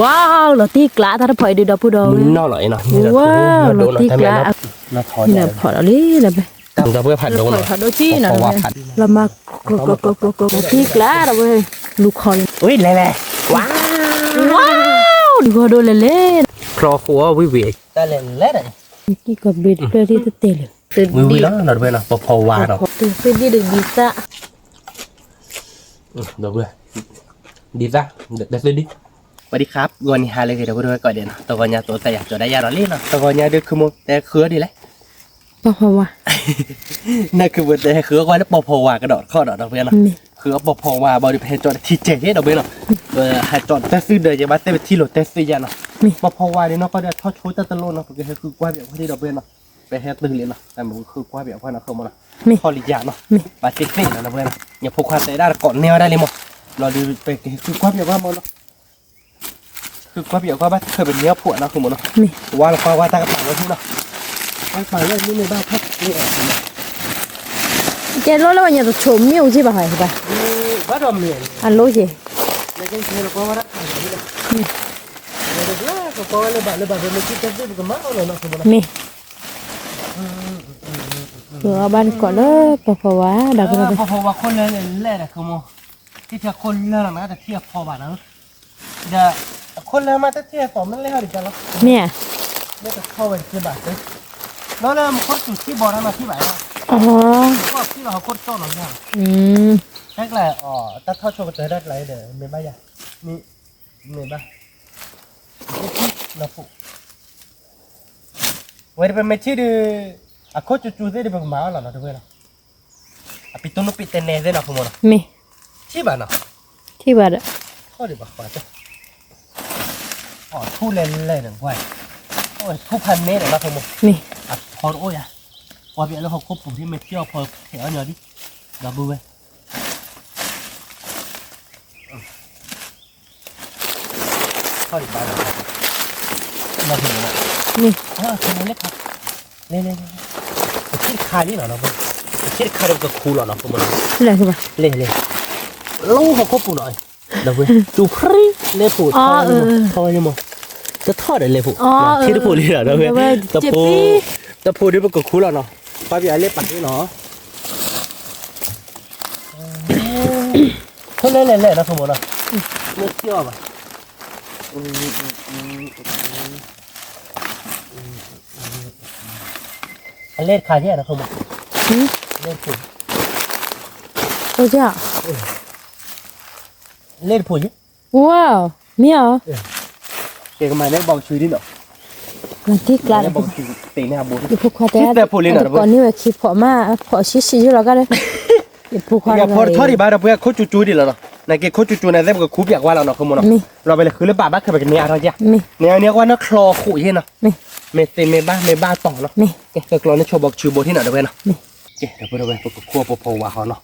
ว้าวเราตีกล้าถ้าพอยดูดอกผู้ดอกนอกหน่อยเนาะว้าวเราตีกล้าน่าถอนเนี่ยพอแล้วนี่นะไปเราเพื่อผัดโดนผัดโดที่นะเรามาโกตีกล้าเราไปลูกคอนอุ้ยแหล่ว้าวดูเขาโดนเล่นคลอคัววิเวกแต่เล่นเล่นนี่ก็บิดเพื่อที่จะเตะเลยวิแล้วเราเพื่อนเนาะพอวาเนาะตื่นที่ดึงดีซะเราเพื่อดีซะเด็ดเลยดิสวัสดีครับวันนี้ฮาเลยเดี๋ยวเพื่อนก่อนเดี๋ยวนะตัววันยาตัวแต่อยากจะได้ยาหล่อลื่นเนาะตัววันยาเด็กคือโมแต่เครือดีเลยพอวะนั่นคือวันแต่เครือวันแล้วพอวากระโดดข้อดอกเพื่อนเนาะคือพอวาบริเพณจอดที่เจ๋งเนี่ยดอกเพื่อนเนาะหาจอดแต่ซื้อเดี๋ยวจะมาเต้นที่โหลดแต่ซื้อยาเนาะพอวาเนี่ยเนาะก็ได้ทอดชุดตะลุนเนาะเพราะก็คือกว่าแบบที่ดอกเพื่อนเนาะไปแฮตตึงเลยเนาะแต่มันคือกว่าแบบว่าเนาะเขามาเนาะพอลิยาเนาะบาดเจ็บเนาะเพื่อนเนาะอย่าพกความใจได้ก่อนแนวได้เลยมั้งเราดูไปคือกว่าแบบว่ามันเนาะคือกว่าแบบว่าบ้านเคยเป็นเนื้อผัวเนาะคือมันเนาะว่าเราว่าตากระป๋องไว้ที่เนาะตากระป๋องเลยนี่ในบ้านพักนี่แอบแกรู้แล้วว่าอย่าตัวชมมิ้วใช่ป่ะใช่ป่ะบ้านเราเมียนอันรู้สิในกรุงเทพเราก็ว่ารักอะไรนี่แหละในเรื่องก็พอเลยบ้านเราไม่คิดจะซื้อก็มาเอาเลยเนาะคือมันนี่คือบ้านก่อนเลยพอวะดับไปพอว่าคนเลยแหละคือมันที่เธอคนเรื่องนะแต่เทียบพอบ้านนะเดี๋ยวคนเลยมาแต่เทียบผมมันเล่าดิกันแล้วเนี่ยจะเข้าไปที่บ้านเลยแล้วเราคนจุดที่บ่อนั้นมาที่ไหนอ่ะอ๋อก็ที่เราคนโตหน่อยเนี่ยแรกเลยอ๋อถ้าเข้าโชว์จะได้ไรเดี๋ยวเมบ้าอย่างนี่เมบ้าเราผูกวันนี้เป็นเมชี่ดูอ่ะโคจูได้เป็นหมาหรอเนาะทุกคนอ่ะปิดตัวนู้นปิดเต็นเน่ได้เนาะคุณโมนะมีที่บ้านเนาะที่บ้านอะข้อดีบ้าขวาจ้ะอ๋อทู่เล่นหนึ่งไว้โอ้ยทู่พันเมตรเนาะคุณโมมีอ่ะพอโอ้ยอ่ะว่าเบี้ยแล้วเขาควบคุมที่เมชี่พอแถวเนาะดิดับเบิ้ลเว้ยข้อดีบ้านเราถึงแล้วนี่คือมันเล็กครับเล่นคิดคานี่เหรอเนาะคิดคาเราก็คูลเหรอเนาะคุณมันอะไรคือป่ะเล่นลูกเขาควบคุมหน่อยเดี๋ยวเว้ยจูพรีเล่ผูทอดทอดยังมั้งจะทอดอะไรผูที่จะผูเลยเหรอเดี๋ยวเว้ยตะปูนี่มันก็คูลเนาะป้าพี่ไอ้เล่ปัดนี่เนาะเขาเล่นนะคุณมันเนาะเล่นเที่ยวป่ะเล่นคาเนี่ยนะคุณมันเล่นผูโอ้จ้าเล่นผูยี่ว้าวมีเหรอเกี่ยวกับมันเนี่ยบอกชื่อดิเนาะมันที่กลางบอกชื่อตีเนี่ยบุญอย่าพูดความแต่ก่อนนี่ว่าคิดพอมาพอชี้อยู่แล้วก็เลยอย่าพูดความพอทอดที่บ้านเราเพื่อโคจูดิแล้วเนาะในเกี่ยวโคจูในเรื่องก็คูบอยากว่าเราเนาะคือมันเนาะเราไปเลยคือเรื่องบ้าเคยไปกันเนี่ยอะไรจ้ะเนี่ยว่านักคลอขู่ยี่เนาะเมเตเมบ้าต่อเนาะเกี่ยวกับเราเนี่ยโชว์บอกชื่อโบที่ไหนเดี๋ยวเนาะเดี๋ยวเพื่อนเราไปคั่วพอวาเขาเนาะ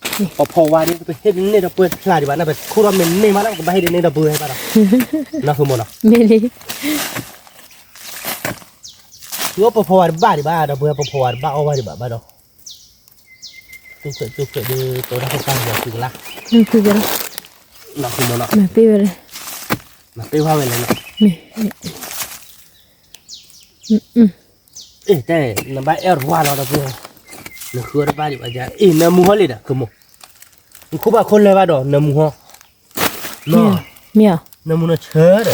พอวานี่ไปเฮ็ดเนี่ยเราเปิดลาดีบ้านนะไปคู่เราเมนเนี่ยมาแล้วก็ไปเฮ็ดเนี่ยเราเบื่อให้บ้านเราเนาะคือมันเนาะเมลี่คือว่าพอวาบ้าดีบ้าเราเบื่อพอวาบ้าเอาไว้ดีบ้าบ้านเราตุ๊กดูตัวนักการเมืองจริงละนี่คืออะไรเนาะคือมันเนาะมาปีไปเลยมาปีว่าไปเลยเนาะแต่น้ำใบเอลว่าเราเบื่อนึกคือว่าบ้าดีบ้าจ้ะน้ำมูฮัลเลยนะคือมันคู่บ้าคนเลยว่าดอกน้ำมูฮัลเนาะมีอ่ะน้ำมูน่ะเชื่อเด้อ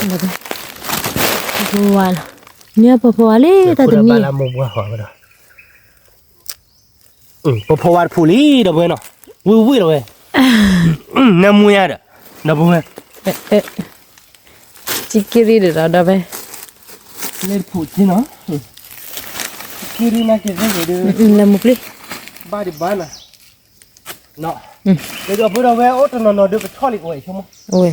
พอวาเนี่ยพอวาเลยแต่ตรงนี้บ้านเรามูว่าหัวกันเนาะพอวาผู้ลีเด้อเว้ยเนาะวิเด้อเว้ยน้ำมูยาเด้อน้ำมูยจิกรีเด้อเราไปเล่นผู้จีเนาะคิรินะเกี่ยวกับเรื่องน้ำมุกเลยบ้าดิบ้านะเนาะเดี๋ยวพูดเอาไว้โอ้ตอนนอนดูไปทอดอีกโอ้ยชั่วโมงโอ้ย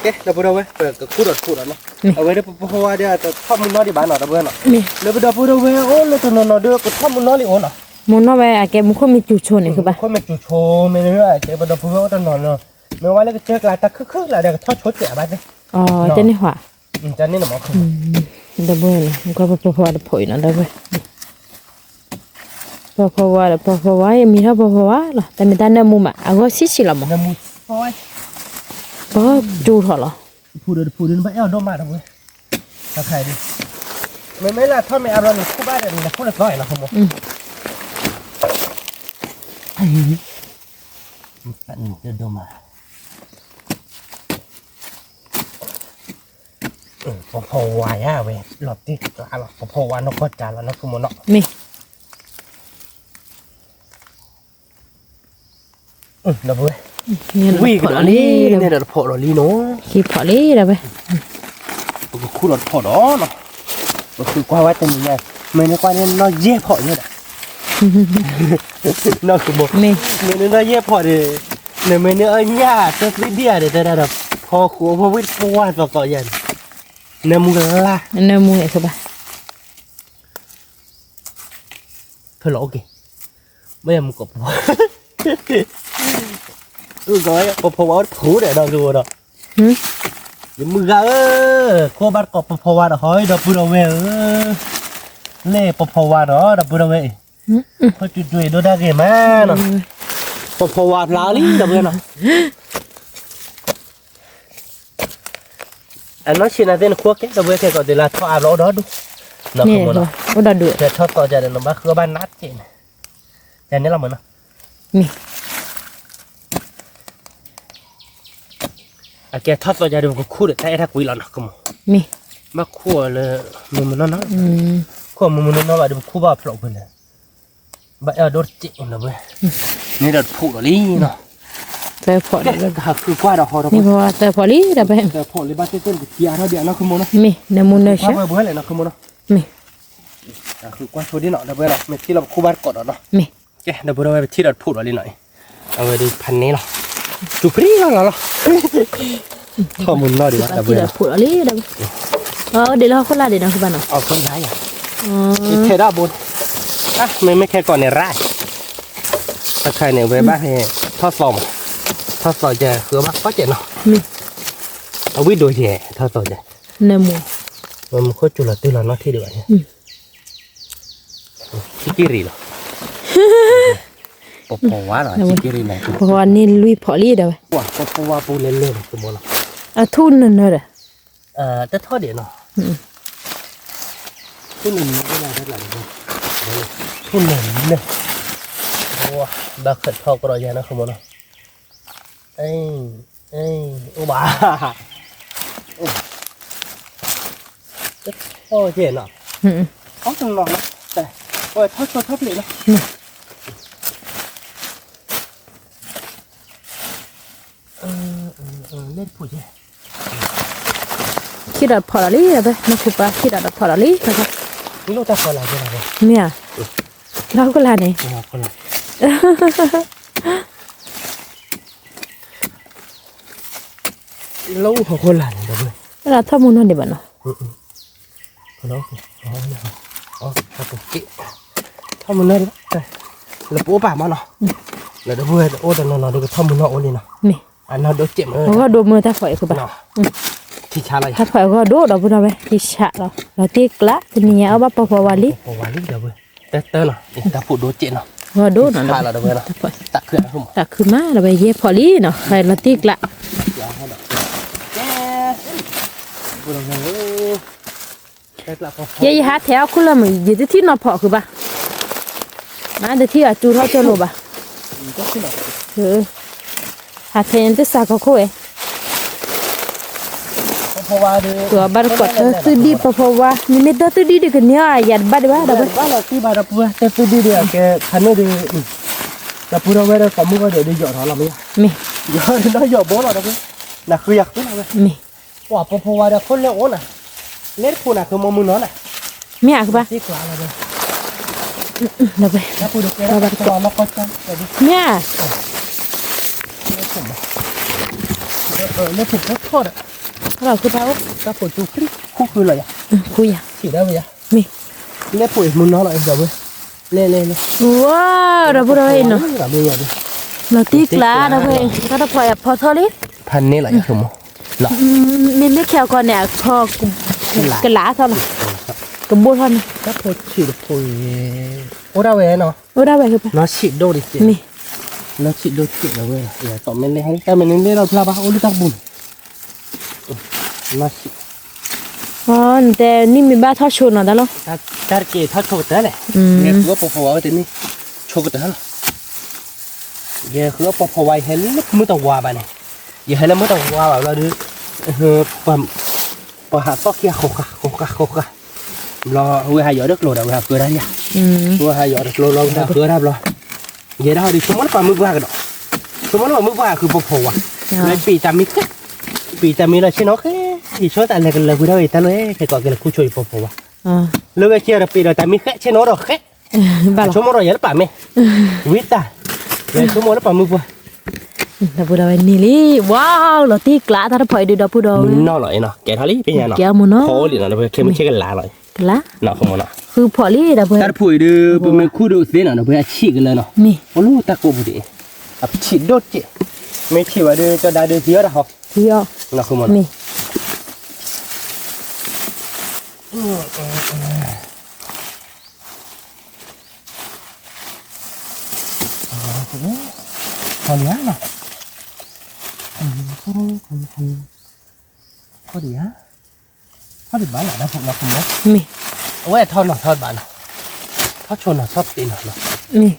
เดี๋ยวพูดเอาไว้เปิดกับคู่ดเนาะเอาไว้เดี๋ยวเพราะว่าเดี๋ยวจะทอดมุนนอดีบ้านเนาะเดี๋ยวเนาะเดี๋ยวพูดเอาไว้โอ้แล้วตอนนอนดูก็ทอดมุนนอดีโอ้เนาะมุนนอไปอะแกมุขมีจุดโชนนี่คือป่ะคนมีจุดโชนไม่เรื่อยเดี๋ยวพูดเอาตอนนอนเนาะเมื่อวานแล้วก็เจอกลายตะคึกๆแล้วเดี๋ยวทอดชดเสียบ้านเลยอ๋อจะนี่หัวจะนี่หนอหมอคือเดี๋ยวเบื่อเลยมันก็พอๆผอยนะเดี๋ยวเบื่อพอว่ามีเท่าพอว่าหรอแต่ไม่ได้เนื้อมุมอ่ะเอาก็ชิชิละมั้งเนื้อมุมซอยก็จูถอดหรอ พูดไปเอ้าโดนมาทำไมถ้าใครดิไม่ละถ้าไม่เอาเราคู่บ้านเนี่ยนะคู่ละก้อยนะขโมยมันโดนมาพอวายอ่ะเว้ยหลอดที่กลางพอวานกจานแล้วนะขโมยเนาะ นี่ นะเว้ย นี่ วิ่งกันนี่เนี่ยเราพอเราลีโน่ ขี้พอลี่แล้วไป ก็คู่เราพอเนาะก็คือกว่าว่าจะมีไงไม่นึกว่าเนี่ยเราเย่พอเนี่ยน่าคือบอก นี่ ไม่นึกว่าเย่พอเลยเนี่ยไม่นึกว่าเนี่ยจะวิเดียเดี๋ยวจะได้พอขัวพอวิทย์พอว่าต่อยันเนี่ยมึงละ อันนั้นมือคือป่ะ เธอหรอโอเคไม่ยังมึงกบก็พอว่าถูเดี๋ยวเราดูเนาะมึงก็โคบัดกบพอว่าเฮ้ยดับบุญเอาไว้เล่พอว่าเนาะดับบุญเอาไว้พอจุดๆดูได้กี่มาเนาะพอว่าลาลีดับบุญเนาะอันนั้นชินาเดนคั่วแกดับบุญแค่ก็เดี๋ยวเราทอดเราดอดูเนาะ นี่ คุณ ก็ เนาะ บ่ได้ด้วย จะทอดต่อจากนั้นบ้าคือบ้านนัดเจนแต่นี่เราเหมือนเนาะ นี่ แกทอดต่อจากนั้นก็คู่เด็ดแต่ถ้าคุยเราหนักก็มั้ง นี่ มาคั่วเลยมันนั่นนะ ก็มันนั่นว่าเดี๋ยวคู่บ้าพลอกไปเลยบ้าเอาโดดจิ๋งนะเว้ยนี่เราผูกลีเนาะ แต่พอ ก็คือกว่าเราพอเรา นี่เพราะว่าแต่พอลี่แล้วไป แต่พอเลยบ้าเต้นๆเกียร์เท่าเดียวนะคือโมนะ นี่ในมือเนี่ย ว่า ใช่ เบื่อเลยนะคือโมนะ นี่ คือกว่าชัวร์ดีเนาะเดี๋ยวเบื่อเราไม่ที่เราคู่บ้านกดเนาะ นี่ แกเดี๋ยวเบื่อไปที่เราพูดอะไรหน่อยเอาไปดูพันนี้เนาะจุกรีแล้วเหรอข้อมูลน้อยดีวะเดี๋ยว ที่ เบื่อ เราพูดอะไรเดี๋ยวเดี๋ยวเราคนละเดี๋ยวนะคือบ้านเนาะ เอาคนร้ายอ่ะ อ๋อ เทด้าบนอ่ะไม่แค่ก่อนเนี่ยร้ายถ้าใครเนี่ยไปบ้านให้ทอดสอบจะคือว่าก็เจ็บเนาะ นี่ เอาวิดโดยเฉยทอดสอบจะ ในมือ มันโคตรจุลตื่นแล้วเนาะที่เดียวเนี่ยชิกิริเหรอปอว่าเหรอชิกิริไหน เพราะว่านี่ลุยพอลี่เดี๋ยวไป ว่าปอว่าปูเล่นๆคือโมเนาะ เอาทุนนั่นเลย จะทอดเดี๋ยวเนาะทุนหนึ่งไม่ได้เท่าไหร่เลยทุนหนึ่งเนี่ยว้าบักเกิดทอดกระยานะคือโมเนาะเอ้โอ้บ้าโอ้เจ๋งเนาะเขาต้องลองนะแต่โอ้ยทอดเลยนะเล่นผู้เจ๋ง คิดว่าพอลี่เดี๋ยวไปมาคุปะคิดว่าพอลี่นะครับ นี่เราจะคนอะไรกันนะ เนี่ยเราก็ลาเนี่ย เราคนอะไรเราของคนหลานเดี๋ยวเลย เราทำมุนนั่นเดี๋ยวบ้านเนาะ เราอ๋อครับผมกิ๊กทำมันนั่นเลยแล้วปูป่ามาเนาะแล้วเดี๋ยวเพื่อนโอ้แต่นอนๆเดี๋ยวทำมันนอนโอ้นี่เนาะ นี่ อันนั้นเดี๋ยวเจ็บ เพราะว่าดูมือตาฝอยคือบ้าน เนาะที่ชาอะไร ถ้าฝอยก็ดูเราพูดเอาไปที่ฉะเราตีกละทีนี้เอาบ้าปอวาลี โอ้วาลิเดี๋ยวเว้ยเต้เนาะตาปูดูเจ็บเนาะ ว่าดูหน่อย ชาเราเดี๋ยวเว้ยเนาะตักเครื่องขึ้น แต่คือมาเราไปเย็บพอลี่เนาะใครเราตีกละ เดี๋ยวให้เนาะแกปูลงเลยแกกลับพอ เย่ฮะแถวคุณละมือยืดที่นอนพอคือบ้ามาเดี๋ยวที่จูเท่าเจ้าโลบ้า ก็ขึ้นเนาะ หาเทนที่สากเขาเอ เพราะว่าเดี๋ยว ตัวบ้านกดตื้อดีเพราะว่านี่ไม่ได้ตื้อดีเด็กเนี่ยยัดบ้านบ้านเราไป บ้านเราที่บ้านเราปูแต่ปูดีเดียวแกคันนี้ดีแต่ปูเราไม่ได้สมมุติว่าเดี๋ยวหยอดเราไม่ มี หยอดเราหยอดโบ้เราด้วยน่ะคืออยากขึ้นเรา มี ว่าเพราะว่าเดี๋ยวคนเลี้ยงโอ้น่ะเลี้ยงคุณน่ะคือมือน้อยน่ะ มีอ่ะคือบ้า ที่กลางเลย เราไป แล้วปูดูแกเราจะลองมาคอยกันเดี๋ยวดิ เนี่ย เลี้ยงถูกทอดอ่ะ เราคือเท้า ถ้าปูจูขึ้นคู่คืออะไรอ่ะ คุยอ่ะ ขี่ได้ไหมอ่ะ มี เลี้ยงปุ๋ยมือน้อยเลยเดี๋ยวเว้ยเล่ ว้าเราพูดอะไรเนาะ เราไม่อยากดิ เราตีกลาเราไปก็ต้องปล่อยพอเท่านี้ พันนี่แหละสมมติหรอ มีไม่แค่ก่อนเนี่ยพอกระลาเท่าไหร่กระบุนเท่านี้ ถ้าปูฉีดปุ๋ยโอ้ได้เว้ยเนาะ โอ้ได้ไปคือไป nó xịt đô đi chị มี nó xịt đô chị là về để tỏ men lên hay ta men lên đây là pla ba ô đi tắc bùn น่าสิ อ๋อแต่นี่มีบ้านทอดชนเนาะตาลง ถ้าเกยถ้าโชว์แต่เลยเนี่ยคือว่าปอพอว่าแต่นี่โชว์แต่ละเนี่ยคือว่าปอพอไว้เห็นแล้วมือต้องว่าไปเนี่ยอย่าให้แล้วมือต้องว่าแบบเราดูความปอหาซอกเกียโคกะรอเวลาหยอดเด็กโหลดเวลาเกลือได้ยังเวลาหยอดเด็กโหลดเราเกลือได้รอเดี๋ยวเราดิสมมติว่ามือว่ากันเนาะสมมติว่ามือว่าคือปอพอว่ะเลยปีจามิกปีจามิเราใช่เนาะแค่อีช่วยแต่อะไรกันเลยกูได้แต่เลยแค่ก่อนกันกูช่วยปอพอว่ะแล้วก็เชื่อเราปีเราแต่มีแค่ใช่เนาะเราแค่ชั่วโมงเราอย่าละป่ะแม่วิตาเลยชั่วโมงละป่ะมือว่าแต่พูดเอานี่ลิว้าวเราตีกล้าถ้าพอยดูดพูดเอามันน่าอร่อยเนาะแกทอลี่เป็นยังเนาะแกมันเนาะพอหรือเนาะเราแค่ไม่ใช่กันลาเลยกล้าเนาะขโมยเนาะคือพอลี่แต่พูดแต่พูดดูเป็นมือคู่ดูสิเนาะเราไปฉีกกันเลยเนาะนี่โอ้ลูกตะโกบุตรอ่ะฉีดโดดเจไม่ฉีดว่าดูจะได้ดูเยอะนะฮะเยอะเนาะขโมยนี่พอเนี้ยเนาะพอดีฮะพอดีบ้านหลังนั้นผมเราคุมนะนี่เอาไว้ทอดหน่อยทอดบ้านทอดชนหน่อยทอดตีนหน่อยนี่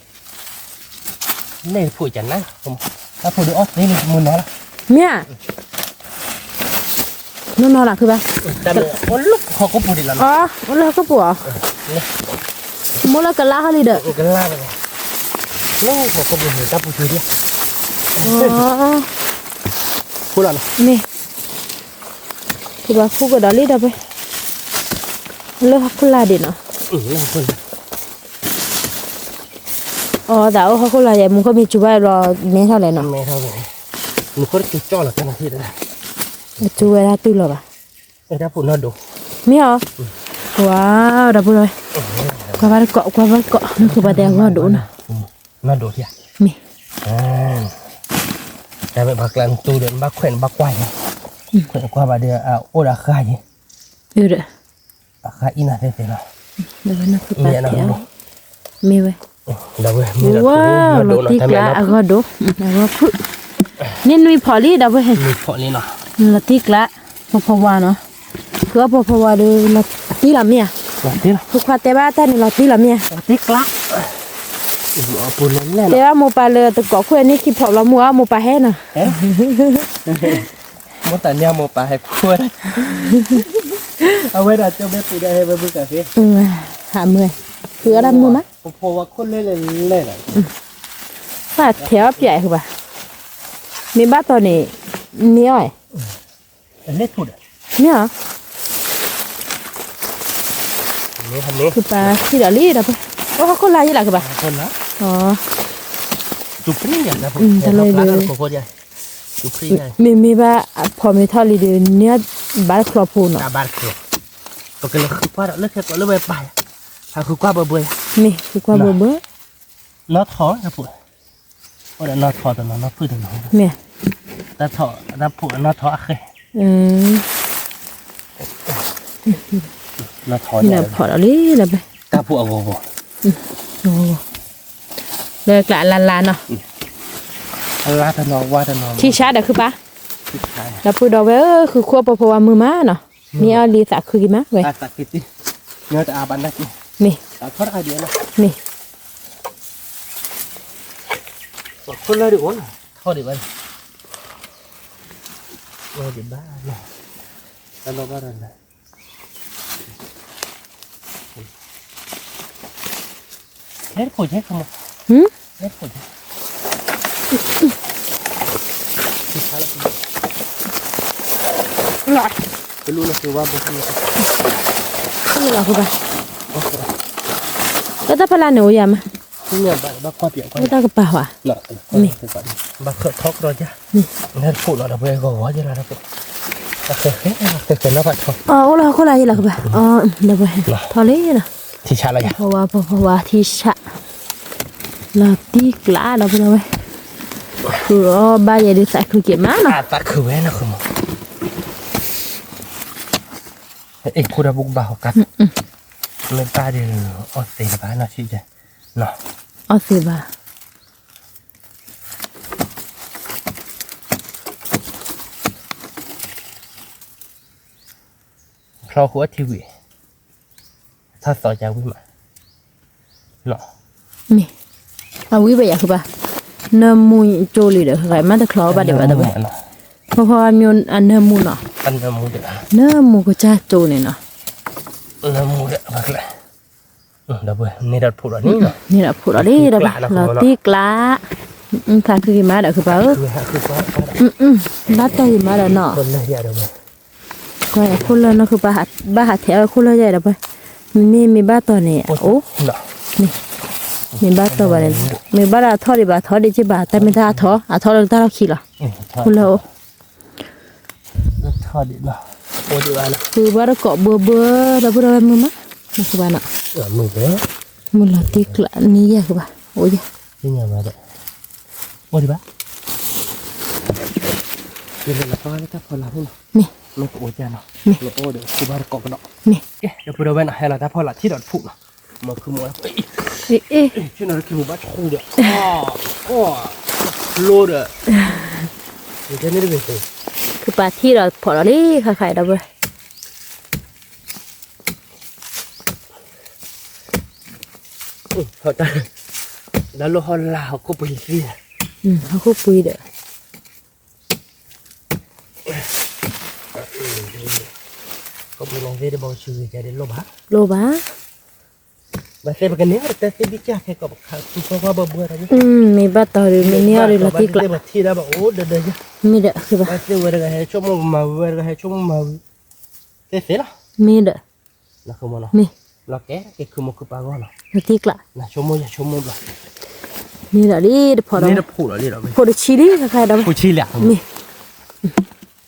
นี่ผู้จันนะผมถ้าผู้ดูอ๋อนี่มือน้อยละเนี่ยนอนหลับคือปะแต่คนลุกเขาก็พูดดีแล้วอ๋อแล้วก็ปวดมดแล้วกันล่าเขาเลยเด้อกันล่าเลยแล้วเขาก็พูดแต่ผู้ช่วยดิอ๋อพูดอะไรนี่คือว่าคู่กับดอลลี่เด้อไปเลิกคู่ลาดิเนาะเลิกคู่อ๋อแต่ว่าคู่ลาใหญ่มึงก็มีจุ๊บรอเมทเท่าไหร่เนาะเมทเท่าไหร่มึงก็ติดจ่อหลักกันนะที่นั่นจุ๊บแล้วตื่นหรอปะถ้าพูดน่าดูมีเหรอว้าวดับเลยกว่าบ้านเกาะนี่คือบ้านแดงว่าดูนะน่าดูที่มีแต่ไม่บักลันตูเดินบักแขวนบักไก่แขวนกว่าบาเดียโอดาคายเด้ออาคาอินาเตนะเดี๋ยวนะคือบ้านแดงมีไว้เดี๋ยวว้าวรถติกละก็ดูแล้วก็นี่มีพอลี่ดับเลยมีพอลี่เนาะรถติกละพอวาเนาะคือพอวาดูรถตีละเมียคือควาเตบ้าแต่นี่รถตีละเมียติกละปูนแน่แต่ว่าโมปาเลยตะกอกคุยนี่คิดพอเรามัวโมปาแห่น่ะโมแต่เนี่ยโมปาให้คุยเอาไว้ดัดเจ้าแม่ปูได้ให้ไปบุกกันสิหาเมื่อยคืออะไรมือมั้ยพอว่าคนเล่นเลยว่าแถวใหญ่คือป่ะมีบ้านตัวนี้นี่อ้อยเล็กสุดเนี่ยนี่ทำนี้คือปลาที่เดลี่นะป่ะว่าคนลายยี่หล่ะคือป่ะคนละอ๋อจุกปรี้อย่างนะผมจะเลยเลยโคตรใหญ่จุกปรี้ใหญ่มีบ้าพอมีเท่าลีเดียเนี่ยบ้านครอบครัวเนาะบ้านครอบก็เลยคือว่าเลิกแค่ตัวเลิกไปถ้าคือกว่าเบื่อนี่คือกว่าเบื่อน็อตท้อนะปุ๊โอ้เดี๋ยวน็อตท้อแต่น็อตพื้นถึงน้องเนี่ยแต่ท้อแต่ปุ๊น็อตท้อโอเคน็อตท้อเนี่ยพอแล้วนี่เลยไปแต่ปุ๊โอ้โหเลยกละลานเนาะลาตะนองว่าตะนองที่ชาเดี๋ยวคือปะแล้วพูดเอาไว้คือขั้วปะวามือม้าเนาะนี่เอาลีสักคือกี่ม้าไว้สักกี่ทีเนื้อจะอาบันนะกี่นี่สักทอดไอเดียนะนี่คนเลยดิโอ้ทอดดิบ้านโอ้ดิบ้าเนาะแล้วเราบ้านอะไรเฮ็ดปุ๋ยเฮ็ดขโมยเฮ็ดปุ๋ยหลอดไปรู้นะคือว่าบุกนี่นี่เหรอคือปะแล้วถ้าพลาเหนียวยามาเนี่ยบักควาเปียกควาไม่ต้องกระเป๋าอ่ะนี่บักเคาะทอกรอจ้ะนี่พูดเราไปก็ว่าจะเราไปโอเคเกิดแล้วบัดทอกอ๋อเราคนอะไรล่ะคือปะอ๋อเดี๋ยวไปทอเล่นะที่ชาอะไรเพราะว่าที่ชาเราตีกล้าเราไปเลยคือบ้านใหญ่ดีสักคือเก็บมาเนาะสักคือแว่นะคือมั้งเอ็งคุณบุกบ่าวกันเลยตาเดียวออสเตรเลียบ้านเราชี้ใจเนาะออสเตรเลีย คลอหัวทีวีถ้าสอจากวิมาเนาะ นี่เอาวิไปอยากคือปะเนื้อมูโจลีเด้อใครมาแต่คลอปะเดี๋ยวเด้อเพราะมีอันเนื้อมูเนาะ อันเนื้อมูเด้อ เนื้อมูก็จะโจเนี่ยเนาะ เนื้อมูเด้อบักเลยเดี๋ยวนี่ดัดพูดอันนี้เนาะ นี่แหละพูดอะไรเด้อเราตีกล้าค่ะคือมาเด้อคือปะคือฟ้า บ้าต่อมาเด้อเนาะ คนเลยเดี๋ยวไป ก็คนละเนาะคือบ้าหาแถวคนละใหญ่เด้อไปมีบ้าต่อเนี่ยโอ้ เนาะ นี่มีบ้าต่อไปเลยมีบ้าทอดดิบ้าทอดดิจิบ้าแต่ไม่ได้ทอเราได้เราขี้หรอคนละ ทอดดิเนาะโอ้ดีว่านะ คือบ้าเราเกาะเบื่อเราเบื่อมึงมั้ยนะคือบ้าเนาะ มึงเด้อ มึงละตีกล้านี่แย่คือบ้าโอ้ย นี่ยังมาเด้อโอ้ดีป่ะคือเราต้องให้ถ้าพอละพุ่ง นี่ ไม่โอ้ยเนาะโอ้เดี๋ยวคือบ้านเกาะกันเนาะ นี่ เดี๋ยวพูดเอาไว้นะให้เราถ้าพอละที่ดัดพุ่งเนาะมันคือมันชื่อนั่นคือหมู่บ้านคงเด้ออ๋อโลดอ่ะเดี๋ยวจะไม่ได้ไปซื้อ คือปลาที่เราพอเราดิค่ะขายเราไป เขาจะแล้วโลฮอลลาเขาก็ไปซื้อ เขาคุยปุยเด้อ เขาไปลองซื้อได้บอกชื่อจะได้โลบะ โลบ้า มาซื้อกันเนี้ยแต่ซื้อดิจ่าแค่กับคือเพราะว่าเบื่ออะไร มีบ้าต่อหรือมีเนี่ยหรือละตีกล้า มาที่แล้วบอกโอ้เดี๋ยว มีเด้อคือบ้า มาซื้อวันละให้ชั่วโมงมาวันละให้ชั่วโมงมาเสร็จแล้ว มีเด้อ นะคือมันเนาะ มี เราแกคือมันคือปลาก้อนเนาะ ละตีกล้า นะชั่วโมงอย่าชั่วโมงละ มีละดิพอเรา นี่เราพูดอะไรเราไม่ พอได้ชิลิค่ะขายเรา พูดชี้แหละ มี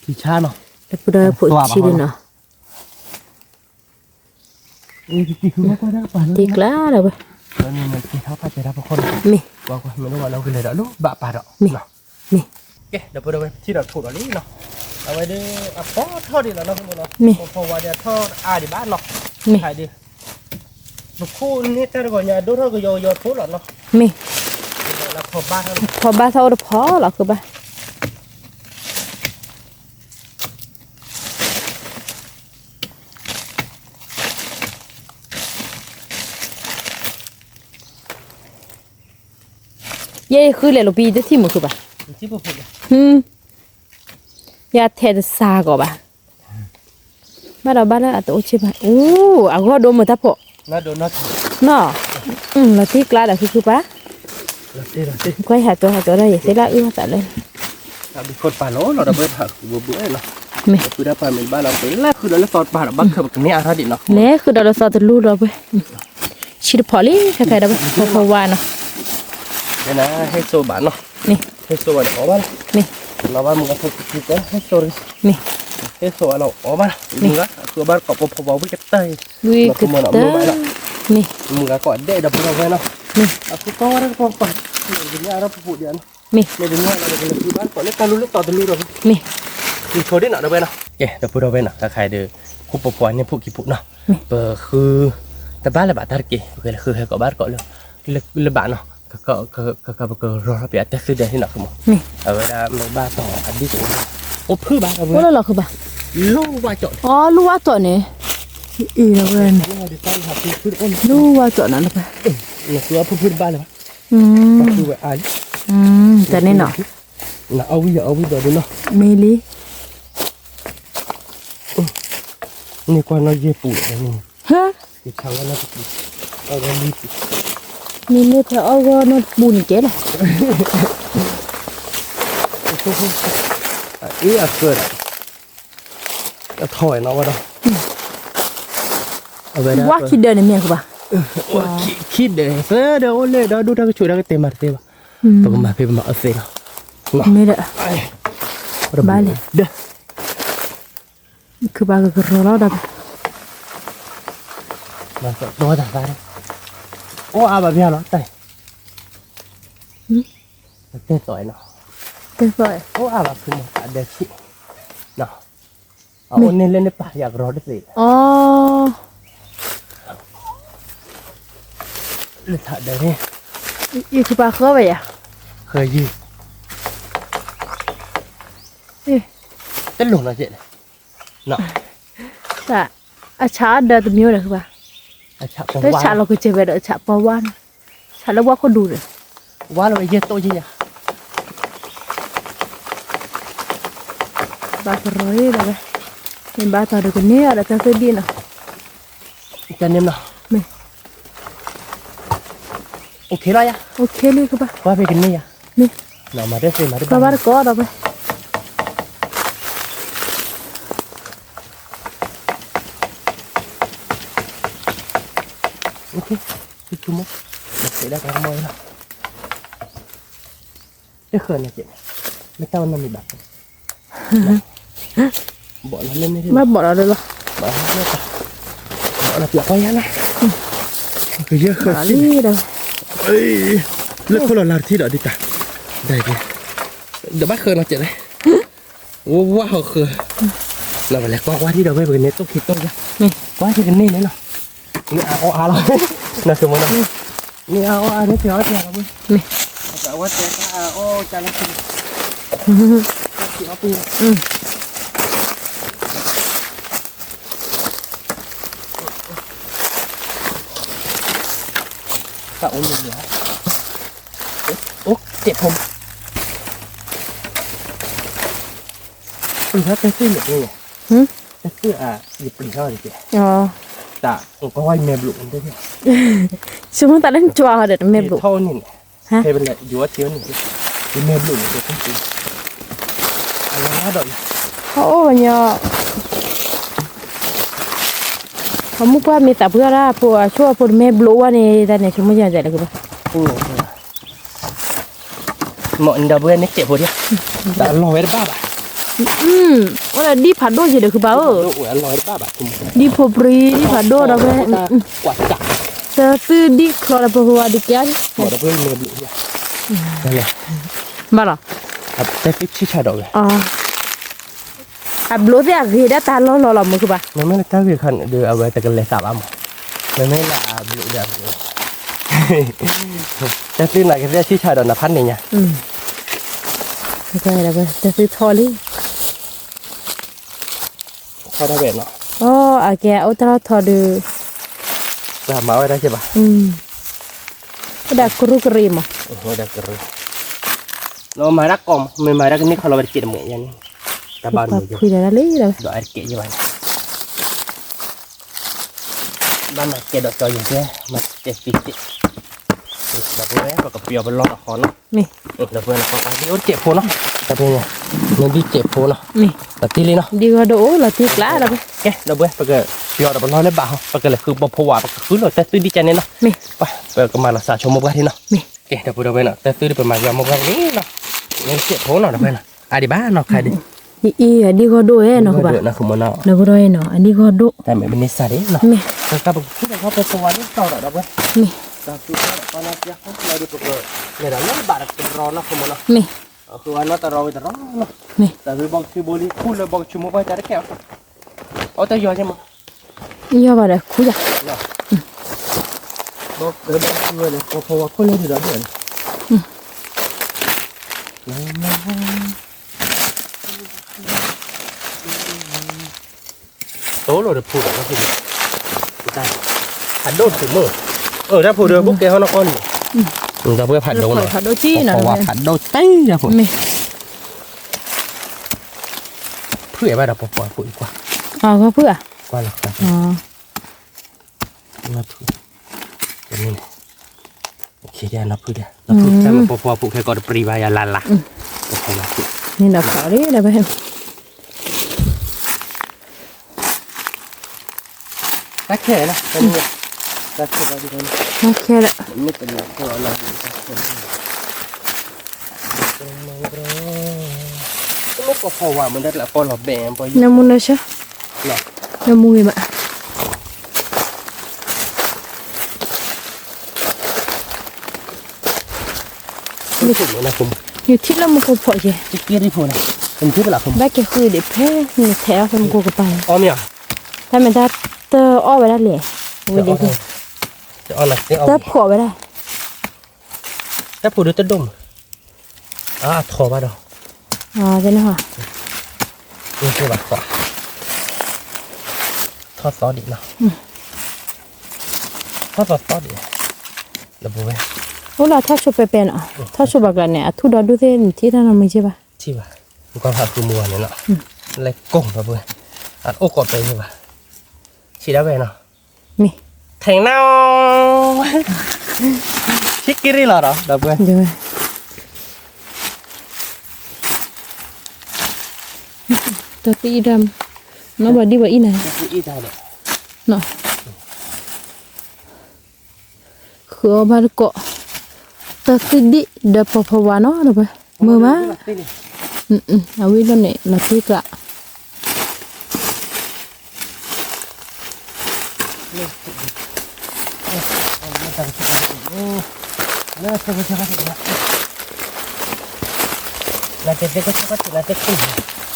ขี้ชาเนาะ แต่พอได้พอชิลิเนาะ นี่คือว่าก็ได้ปลา ตีกล้าเราไป แล้วนี่มันที่เท้าปลาจะรับคน มี บอกว่าไม่รู้ว่าเราคือเลยเด้อลูกบะปลาเด้อ มี เนาะ มี โอเคเดี๋ยวพูดเอาไว้ที่เราพูดอันนี้เนาะเอาไว้ดิอ่ะพอทอดดีแล้วเนาะคุณผู้ชม มี เพราะว่าเดี๋ยวทอดดิบ้านเนาะ มี ถ่ายดิลูกคู่นี่แต่ก่อนเนี่ยดูเท่ากับโยพูดหรอเนาะ มี แล้วพอบ้าน พอบ้าเท่าพอหรอคือบ้าเย่คือเลยเราปีจะที่มือคือบ้า ที่พูดเลย ยาเทศซาก็บ้าบ้านเราบ้านเราอาจจะโอชิบ้าโอ้อาก็โดนมาทับพอ น่าโดนน่า เนาะเราที่กล้าแต่คือบ้า เราตี ก็หาตัวได้เสร็จแล้วแต่เลย มีคนป่าโน้เราดับเบิลผักบัวบัวเนาะ ไม่ คือได้ป่าเป็นบ้านเราเป็นแรกคือเราเล่นตอนป่าเราบ้านคือแบบนี้อาร์ดิเนาะ เนี่ยคือเราสอดรู้เราไปชิดพอลี่ใครๆเราไปพอวานเนาะ เนี่ยนะให้โซบ้านเนาะ นี่ ให้โซบ้านออกบ้าน นี่ เราบ้านมึงก็ฝึกคิดกันให้โซเลย นี่ ให้โซเราออกบ้านมึงก็คือบ้านกับพอบอกวิกเตอร์ วิกเตอร์นี่ มึงก็ก่อนได้ดับเบิลเอาไว้เนาะ นี่ aku kau ada apa? Ini ada pupuk dia. นี่ Ni dunia ada benda di ban. Kau ni kalau lu tahu dulu dah. นี่ Ni kau dia nak dah ben. Okey, dah pun dah ben. Ka khai dia. Ku pupuan ni puk kipuk nah. Pe khu ta ba la ba tar ke. Okey la khu hai kau bar kau lu. Le ba noh. Ka ro ra pi atas dia ni nak kamu. นี่ Awe dah me ba tong adi tu. Oh phu ba ka ว่า ben. เราคือบ้า Lu ba jot. อ๋อรู้ว่าตัวนี้อีเราเลย Ni ada tan hati phu on. รู้ว่าตัวนั้นไป Ni ku apa phu ba la. ม Ku ba ai. แต่นี่เนาะ Nak awi dah noh. มีลี Ni kau nak je pu ni. ฮะ Di tangan aku. Ada lip. มีลีเธอเอาก็นดบุญเจ๊เลย Ini akar. Thôi nó vào đâu. Ở bên đó. ว่าคิดเดินในเมียคือบ้า Khi để phê đâu lên đó đút ra cái chuỗi ra cái tiền mặt tiền. Tôi mà phê mà ở phê nào. ไม่ได้ Ba lên. Đây. คือบ้าก็รอเราได้ Mà đó thằng ra đây. Ô à bà bia nó tay. Tên tỏi nó. เต็มเลย Ô à bà không mà để chị. Nào. Ôn lên đây bà giặc rõ đấy gì. อ๋อ Lên thả đây đi. อีคือบ้าเข้าไปอ่ะ Khơi gì. นี่ Tên lùn là chị này. Nào. แต่ อาชาเดินตัวมิ้วเลยคือป่ะ ชาของ แล้ว ว่า ชาเราก็เจอแบบชาปาวันชาแล้วว่าเขาดูเลย ว่าเราไอ้เยอะโตเยอะ บาร์ร้อยเลยเป็นบาร์ต่อเด็กเนี่ยเราจะซื้อดีนะ จะเนียมเนาะ ไม่ โอเคแล้วยะ โอเคเลยคือป่ะ ว่าไปกันนี่ยะ นี่ เนาะมาได้สิมาได้ ก็บาร์ก็เราไป โอเคคือชุ่มมั้งเสียได้กันมอยนะจะเขินนะเจ๊ไม่ต้องมันมีแบบบอกเราเล่นไม่ได้ ไม่บอกเราเลยหรอ บอกเราเปียกไปยังนะคือเยอะเขิน มาลี่เลย เอ้ยเลือกคนละลาที่เดี๋ยวดิจ้ะได้ดิเดี๋ยวบ้าเขินเราเจ๊เลยว้าวคือเราไปแล้วก็ว่าที่เราไปเบิร์นเน็ตต้องคิดต้องจ้ะ นี่ ว่าที่กันนี่เนาะนี่เอาเราน่าสมมตินี่เอาเนี่ยเสียวเสียวเราเว้ย นี่ แต่ว่าเจ๊ก็จานละสิบเสียวปี ก็อุ้มเหลือโอ๊ะเจ็บผมปีเขาเป็นซื้ออย่างนี้ไงเป็นซื้อหยิบปีเขาดิเจ๊ อ๋อ แต่ผมก็ว่าเมบลุนด้วยเนี่ย ช่วงตอนเล่นจัวเด็ดเมบลู เท่านี่ ฮะ เคยเป็นอะไรอยู่ว่าเที่ยวนี่เมบลุนเนี่ยเป็นปีอะไรนะดอก เขาเนี่ยเขามุกว่ามีแต่เพื่อละพวกชั่วพวกเมบลูว่านี่แต่เนี่ยชั่วโมงยังไงเลยคือป่ะ เหมาะดับเบิลนี่เจ็บหัวเดียวแต่อร่อยบ้าบ่ะ ว่าดีผัดโดจีเด็กคือเปล่า โอ้ยอร่อยบ้าบ่ะคุณ ดีพบรีดีผัดโดเราไป กว่าจับ จะซื้อดีคลอร์เพราะว่าดีแก่ หมดดับเบิลเมบลุนเนี่ยนั่นแหละ บ้าหรอ ครับแต่ฟิชชิชาดอกเลย อ๋ออับลูเสียคือได้ตาล้อหล่อมือคือป่ะ มันไม่ได้กล้าเวียนขันเดือเอาไว้แต่กันเลยสาบอ่ะมันไม่ละบลุเดือดแต่ซื้อไหนก็ได้ชิชาดอกนะพันหนึ่งเนี่ย ไม่ใช่แล้วจะซื้อทอลี่ พอได้เวทเนาะ อ๋ออาแกเอาตลอดทอดู แบบมาไว้ได้ใช่ปะ ก็ได้กรุกรีมอ่ะ โอ้โหได้กระเรามารักกอมไม่มารักนี่เขาเราไปเก็บเหมือนยันตาบ้านเหมือนกัน คุยได้เลยเลย ดอกไอ้เกะยังไงบ้านมาเกะดอกจอยอย่างเงี้ยมาเจ็บปีเจ็บแบบนี้เราก็เปียวไปรอดคอเนาะ นี่ เราเพื่อนเราก็ที่โอ้เจ็บโพเนาะแต่เป็นไงมันดีเจ็บโพเนาะ นี่ แต่ที่เลยเนาะ ดีกว่าโดเราที่กล้าเราไป แกเราเบื่อไปเกิดเปียวเราไปรอดเลยบ้าไปเกิดเลยคือบ่พอว่าคือเราแต่ซื้อดีใจเนี่ยเนาะ นี่ ไปเปิดกันมาเราสาชมมาที่เนาะ นี่ แกเดี๋ยวพูดเอาไปเนาะแต่ซื้อได้ประมาณยามมานี้เนาะนี่เจ็บโพเนาะเดี๋ยวไปเนาะอ่ะดิบ้าเนาะใครดิ อีดีกว่าโดเอ้เนาะคือป่ะ เดือดนะคุณมอนา เนาะก็ได้เนาะอันนี้ก็โด แต่ไม่เป็นนิสัยเนาะ นี่ แต่ก็แบบที่เขาไปสวรรค์นี่เก่าดอกเว้ย นี่ แต่คือตอนนั้นยักษ์เราดูเปิดเนี่ยเราเล่นบาดเป็นร้อนนะคุณมอนา นี่ คือวันนั้นแต่เราแต่ร้อนเนาะ นี่ แต่คือบางทีบุรีคู่เลยบางชั่วโมงไปแต่ได้แค่เอาแต่ยอใช่ไหม ยอบ่ได้คุยอ่ะ บอกเดี๋ยวบางทีเลยเพราะว่าคนเล่นอยู่แล้วเดือนโตเราจะพูดอะไรก็คือได้ผัดโดดถึงมือถ้าพูดเดี๋ยวพวกแกเขานอนเราเพื่อผัดโดน ผัดโดจี้เนาะ เพราะว่าผัดโดดเต้นะผม นี่ เพื่อว่าเราปล่อยปุ๋ยกว่า อ๋อก็เพื่อก ว่าหรอกครับ อ๋อ มาถูกแบบนี้โอเคเดี๋ยวเราพูดเดี๋ยวเราพูดแต่มันพอพูดแค่ก่อนปรีวายาลาลาโอเคเราพูด นี่ดอกขาวนี่ได้ไป รักแค่นะตอนนี้รักแค่เราดีกว่า โอเคละ ไม่เป็นไรเพราะเราไม่ก็พอว่ามันได้ละพอเราแบ่งพอ น้ำมันเลยใช่ หรอ น้ำมันแบบ ไม่ถูกนะผม อยู่ที่เรามันก็พอใช่ จะเกลียดที่ผมนะผมที่เวลาผม ได้แค่คือเด็กแพ้มีแถวคนกูก็ไป อ๋อเนี่ย ถ้ามันได้เตออ้อไปได้เลยวิธีที่ จะเอาหนักจะเอา เตอขอไปได้ ถ้าพูดจะดมถอมาดอก อ๋อจะนี่ค่ะ นี่คือแบบขอถ อดซอสดิเนาะทอดซอสดิระบุไว้ โอ้เราถ้าชอบไปเป็นอ่ะถ้าชอบแบบกันเนี่ยทุดอดูเส้นที่ท่านทำไม่ใช่ปะที่ว่ามันก็ผัดคือมัวเนี่ยเนาะอะไรก้งระบุอัดโอ้กอดไปใช่ปะชีได้ไปเนาะ มี แทงเน่าชิคกี้รีหรอระบุ เดี๋ยวตัวตีดำน้องบอกดีว่าอีไหน อีได้เลย เนาะคือมาเกาะตัวตีดิเดปพวานเนาะเดี๋ยวไปมือมาเอาวิ่งแล้วเนี่ยมาตีกะ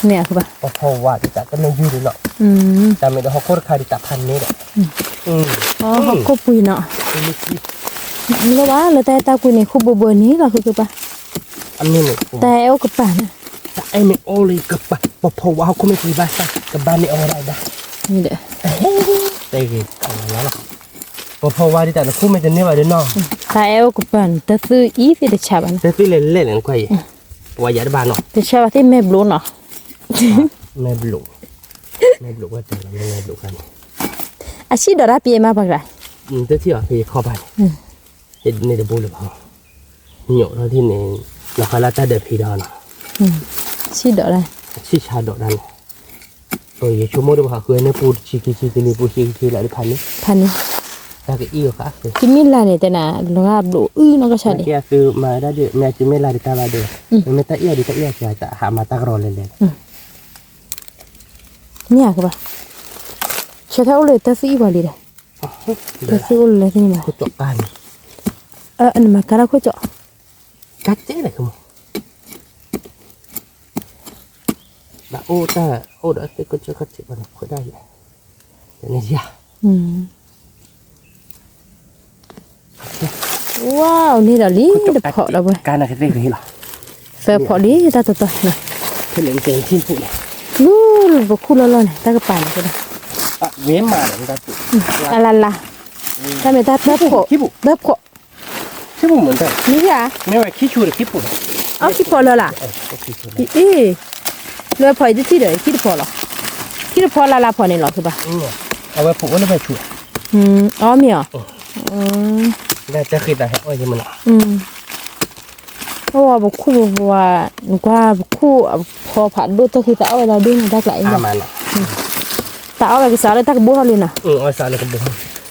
เนี่ยคือปะพอว่าดิจ่าก็ไม่ยืดเนาะแต่ไม่ได้เขาโคตรคาดิจ่าพันนี้แหละอ๋อเขาคุบปุยเนาะนี่ก็ว่าแล้วแต่ตาคุยเนี่ยคุบเบอร์นี้ก็คือปะอันนี้เนี่ยแต่เอากับป่านะแต่ไอ้ไม่โอเลยกับปะพอว่าเขาไม่เคยบ้าสักกับบ้านนี่เอาอะไรได้นี่เด้อแต่กี่เอาแล้วล่ะพอว่าดิจ่าเราคู่ไม่จะเนี่ยว่าเดี๋ยวน้องแต่เอากับป่าแต่ซื้ออีสิเดชาบันแต่ซื้อเล่นเล่นกันกว่าอย่าได้บ้านเนาะเดชาบันที่แม่บลูเนาะไม่บลูว่าเจอแล้วไม่บลูกันอาชีพดาราปีมาปะกันเจ้าที่อ่ะพี่เข้าไปเห็นในเดบูเลยพอเหนียวเท่าที่เนี่ยเราคาราตาเดพีดอนชีดอกอะไรชีชาดอกนั่นตัวยี่ชั่วโมงเดียวค่ะคือในปูชิกินี่ปูชิกิหลายพันนี้แต่ก็อีกค่ะกินมิลาเนี่ยแต่น่ะเราก็บลูน้องก็ใช่ดิแกคือมาได้เดี๋ยวแม่จิไม่ลาดิตาลาเดี๋ยวไม่ตาเอียดิตาเอียจะหามาตากรอเลยเนี่ยคือปะเชื่อเท่าเลยแต่ซื้อบ่เลยแต่ซื้อเลยที่นี่มาคุจกันอันนี้มาการะคุจกัดเจ๊เลยคุณแต่โอ้เด็กก็จะกัดเจ๊มันคุยได้อย่างนี้จ้ะว้าวนี่เราลีเด็กพอเราไปการอะไรเรื่องนี้หรอเฟพอลีตาตัวนะเป็นเรื่องเก่งที่พูดเลยนู่นบุกคู่ร้อนๆตากระป๋านก็ได้เว้นมาเลยตาตุละถ้าไม่ตาเด็บพอเหมือนกันนี่จ้ะไม่ว่าขี้ชูหรือขี้ปุ่นเอาขี้พอเลยล่ะเลยพอจะที่เดียวขี้พอหรอขี้พอละพอเนี่ยหรอคือปะเอาไว้ผูกไว้แล้วไปชูอ๋อมีอ่ะได้จะคิดอะไรโอ้ยมันเพราะว่าบุกคู่ว่าหนูว่าบุกคู่พอผ่านดูตัวคือแต่เอาเราดึงได้หลายอย่างแต่เอาอะไรก็สาวเลยตักบัวเลยนะเอาสาวเลยก็บัว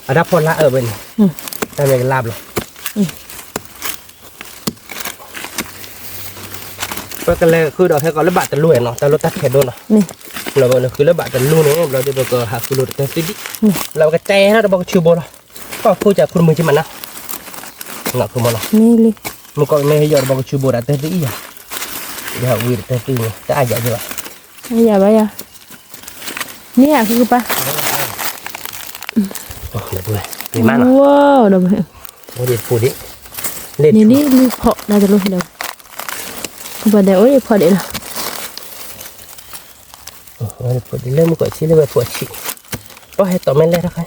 อันนั้นพอละเป็นได้ไม่กันลาบหรอกเพราะกันเลยคือเราแค่ก่อนระบาดจะลุยเนาะแต่รถตัดแค่โดนเนาะเราเนี่ยคือระบาดจะลุยเนี่ยเราจะบอกหาคือรถแต่สิเราก็ใจนะเราบอกชิวโบนะก็คู่จากคุณมือใช่ไหมนะหนักคือมันเนาะนี่เลยมันก็ไม่ให้ยอดบอกชิวโบแต่สิอีกเดี๋ยววิ่งแต่สิจะอาจจะด้วยอย่าไปอ่ะนี่อ่ะคือปะโอ้เดี๋ยวด้วยนี่มันว้าวเดี๋ยวไปโอ้เด็ดพูดดินี่พอน่าจะรู้เดี๋ยวก็ประเดี๋ยวพอเดี๋ยวละโอ้เดี๋ยวเริ่มก่อนชี้เลยว่าปวดฉี่ก็ให้ต่อไม่เล่นนะครับ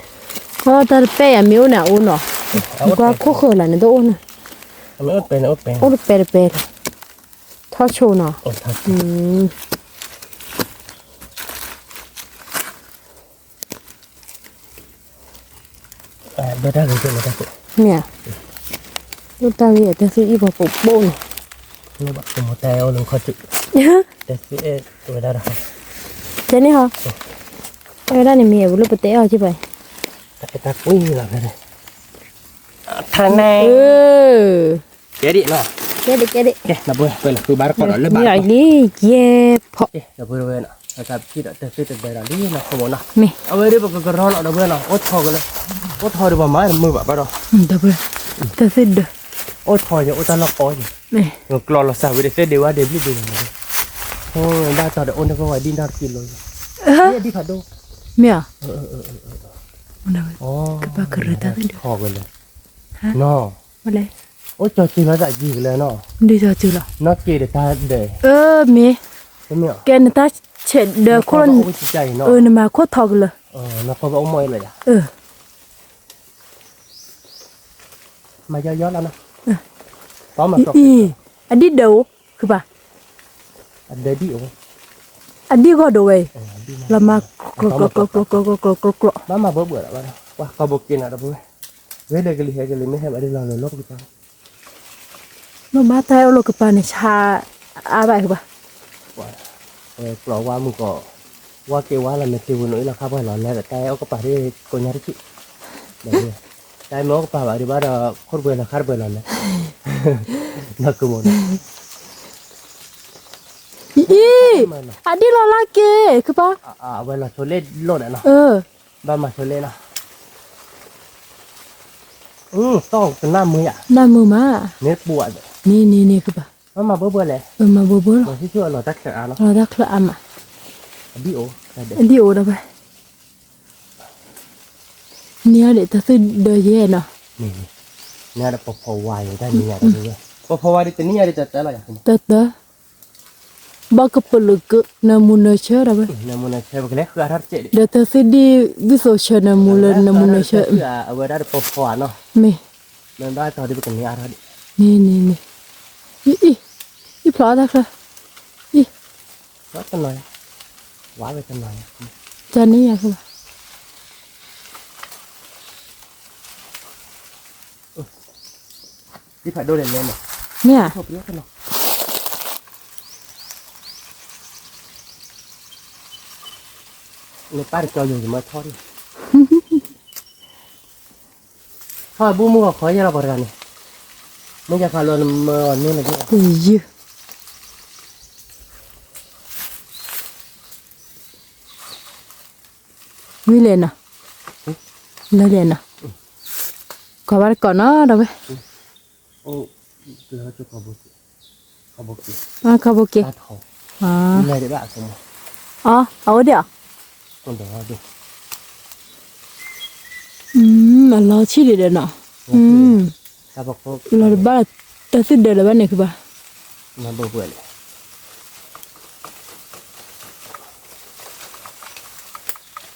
ก็ตอนเป้อะมิวเนี่ยอุ่นเนาะก็คู่เคยละเนี่ยตัวอุ่นไม่อุ่นเป็นทอดโชว์เนาะเบอร์ได้หรือเปล่าครับเนี่ยลูกตาเวียแต่ซื้ออีบอกปุ๊บบุ้งนี่บอกตัวแต่เอาลงคอจุแต่ซื้อตัวได้หรอเจนี่เหรอได้เนี่ยมีอะไรลูกปเต๋อใช่ไหมแต่ตาปุ้ยหรอเนี่ยทางไหนเจดิเนาะเจดินะเพื่อนเป็นคือบาร์ก่อนเลยบาร์อย่างนี้เย่พอนะเพื่อนนะนะครับที่เราจะซื้อแต่เบอร์นี้นะขโมยนะเอาไว้เดี๋ยวก็รอเราเพื่อนนะโอ๊ตทอกันเลยโอ๊ตทอดีกว่าไม้มือแบบบ้าหรอเดี๋ยวเพื่อนจะซื้อเด้อโอ๊ตทอเนี่ยโอ๊ตตาล็อกอ้อยเรากรอเราสาววิเดเซเดี๋ยวว่าเดี๋ยวรีบดูเลยโอ้ได้ต่อเดี๋ยวโอนก็ไว้ดินดาร์กินเลยเนี่ยดิผัดดูเมียอ๋อกับปากกระดาษทอกันเลยเนาะมาเลยโอ้จอจีมาจากจีกันเลยเนาะดีจอจีละนอกเกเดตาเดมีเมียแกนตาเฉดเดอคนใจเนาะนมาโคตรทอกเลย nó có bóng môi rồi à เออ mà do gió lắm nè có mà อีอันนี้เดาคือป่ะ anh để đi không อันนี้ก็ดูเว้ย đi แล้วมากรอก má mà bữa bữa đã bắt qua có bột kia nào đâu bữa với đây cái lì mấy em ở đây là lốp cái tao มามาแต่เอาลูกกับปลาในชาอาไปคือป่ะ bỏ qua mình có qua kêu qua là mình kêu nữa là không phải là này là tay ở cái bà đi cô nhà đấy chị đấy tay mới có bà đi bắt là khốt bơi là khát bơi là này nó cứ một อีอันนี้เราลากเกคือป่ะ vậy là số lên lộn này nào เออ ba mà số lên nào to từ năm mươi à น้ำมือมา nét bùa rồi นี่คือป่ะ nó mà bữa này เออมาเบื่อ mà chưa là tắc cả nó เราดักละอ่ะ đi ổ là để อันนี้โอ้ได้ไปเนี่ยเดี๋ยวจะซื้อเดย์เย่เนาะ nè nè là bọc phò hoài người ta nhà đó rồi bọc phò hoài đi từ nhà đi từ tới là gì แต่บอกกับปลึกน้ำมูนเชื่อได้ไป nè muốn này chơi cái lẽ khơi thắt chạy đi เดี๋ยวจะซื้อดีวิโซเชน้ำมูนน้ำมูนเชื่อ ở bên đó là bọc phò nó ไม่ nên đó tao đi bên nhà đó đi นี่อีพลอดักละอี rất là nói quá về chân nói จานนี้อยากคือ đi phải đôi đèn lên này เนี่ย hợp lý cái nào người ta được cho dùng thì mới thôi đi thôi bu mua khỏi ra là bật ra này mấy giờ phải luôn mờ nên là cái เฮ้ยวิเลนอ่ะเลนอ่ะขอว่าก่อนเนาะเดี๋ยวไป ô lỡ cho có bột gì มาคาโบเกะ ta thầu อ๋อ này để bạn không อ๋อเอาเดี๋ยว còn đó đi มันรอชิลิเดนเนาะ ta bọc có เราบ้าแต่สิเดนบ้านเนี่ยคือบ้า nó bừa bừa này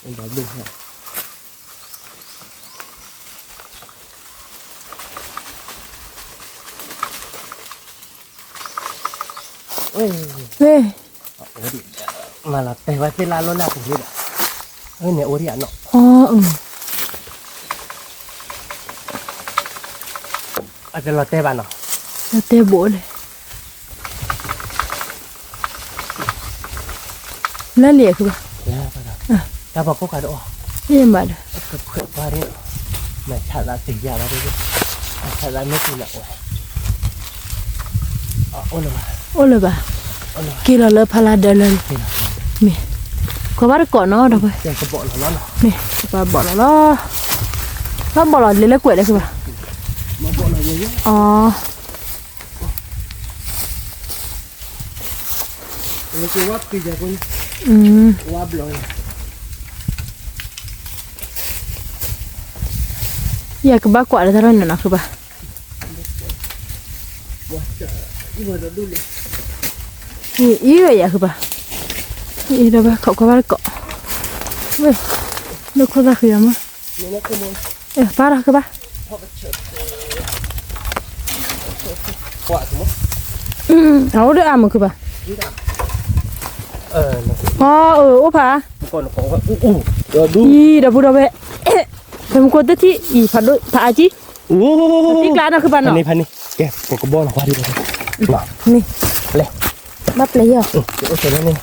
em nói đúng rồi ôi เฮ้ย ủa đi mà là tay vai tay la luôn là cũng gì đó ôi này ủa đi ăn nó อ๋อà cái là tay bạn nó แล้วเตะโบเลยแล้วเหลี่ยคือบ้า yeah bạn đó ta bọc có cả độ เยี่ยมมากเลย cực khởi qua đấy mày thả ra tỉnh ra đó đi thả ra mấy gì là ôi ôi là โอ้เลยบ้า ôi là กี่เราเลยพาราเดินเลย gì nào มีขอว่าก่อนเนาะเดี๋ยวไป cái bộ nó มีปลาบอกแล้วแล้วบอกเราเลี้ยงแล้วกล้วยได้คือป่ะ mà bộ nó gì อ๋อ nó cứ quắp kia con quắp rồi อยากกับบ้ากว่าแล้วเท่านั้นนะคือป่ะ nhưng mà nó đun này อีเลยอยากคือป่ะอีเดี๋ยวไปเขาก็ว่าเกาะเว้ยนึกคนละคือยังมั้ง nên nó không muốn ป้าละคือป่ะ họ bắt chợt quạ đúng không เอาเด้อมันคือป่ะ nó อ๋อโอ้ผา còn nó có rồi đun อีเดี๋ยวพูดเอาไปเป็นคนที่อีผัดด้วยผาจี ติ๊กร้านน่ะคือป่ะเนาะ พันนี่แกผมก็บอกหรอกว่าดีเลยมา นี่ เลย บับเลยเหรอ โอเคแล้วนี่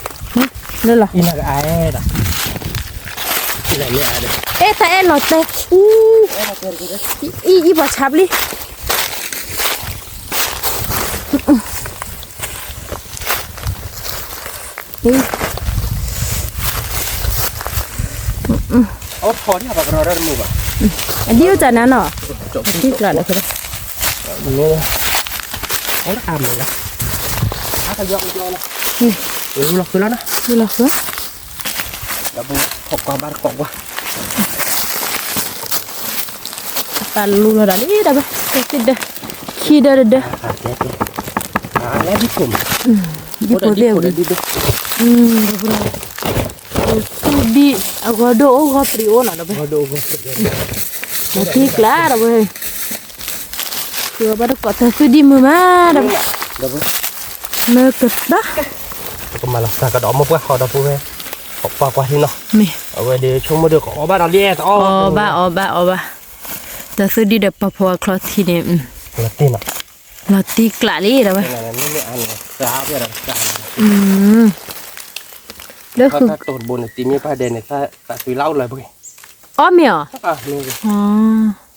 นั่นเหรอ อีน่าก็อายอ่ะที่ไหนไม่อายเลย แต่หลอดแต่อีบอชับลินี่ เอาพอที่แบบเราได้มือป่ะ อันเดียวจากนั้นเนาะ จบ ที่กระดาษคือ นี่เอาละอ่ำเลยนะถ้าจะยอกยอนะเราคือแล้วนะ นี่เหรอคือ เดี๋ยวผมขอบความบ้านกอกว่า ตาลูเราได้ได้ปะติดเด้อขี้เด้อเด้อ แล้วที่ผม ดิบเดียว ดิบ ดิบ Di aku do ko trio na dabe. Aduh, Nanti kelar dabe. Kue baru kok tapi di mana dabe. dapat. Meket dah. Kemalah saya kada mau buat kada punya. Apa kuah ini? Mi. Awak dia cuma dia kau obat dia tu. Oba. Tapi di depan Papua Kloti ni. Latin. Kloti kelali dabe. Ini anu, sahab ya dah. Dah ku. Kata tur bun timnya pada ni tak silau lah boleh. Oh mi ah. Ni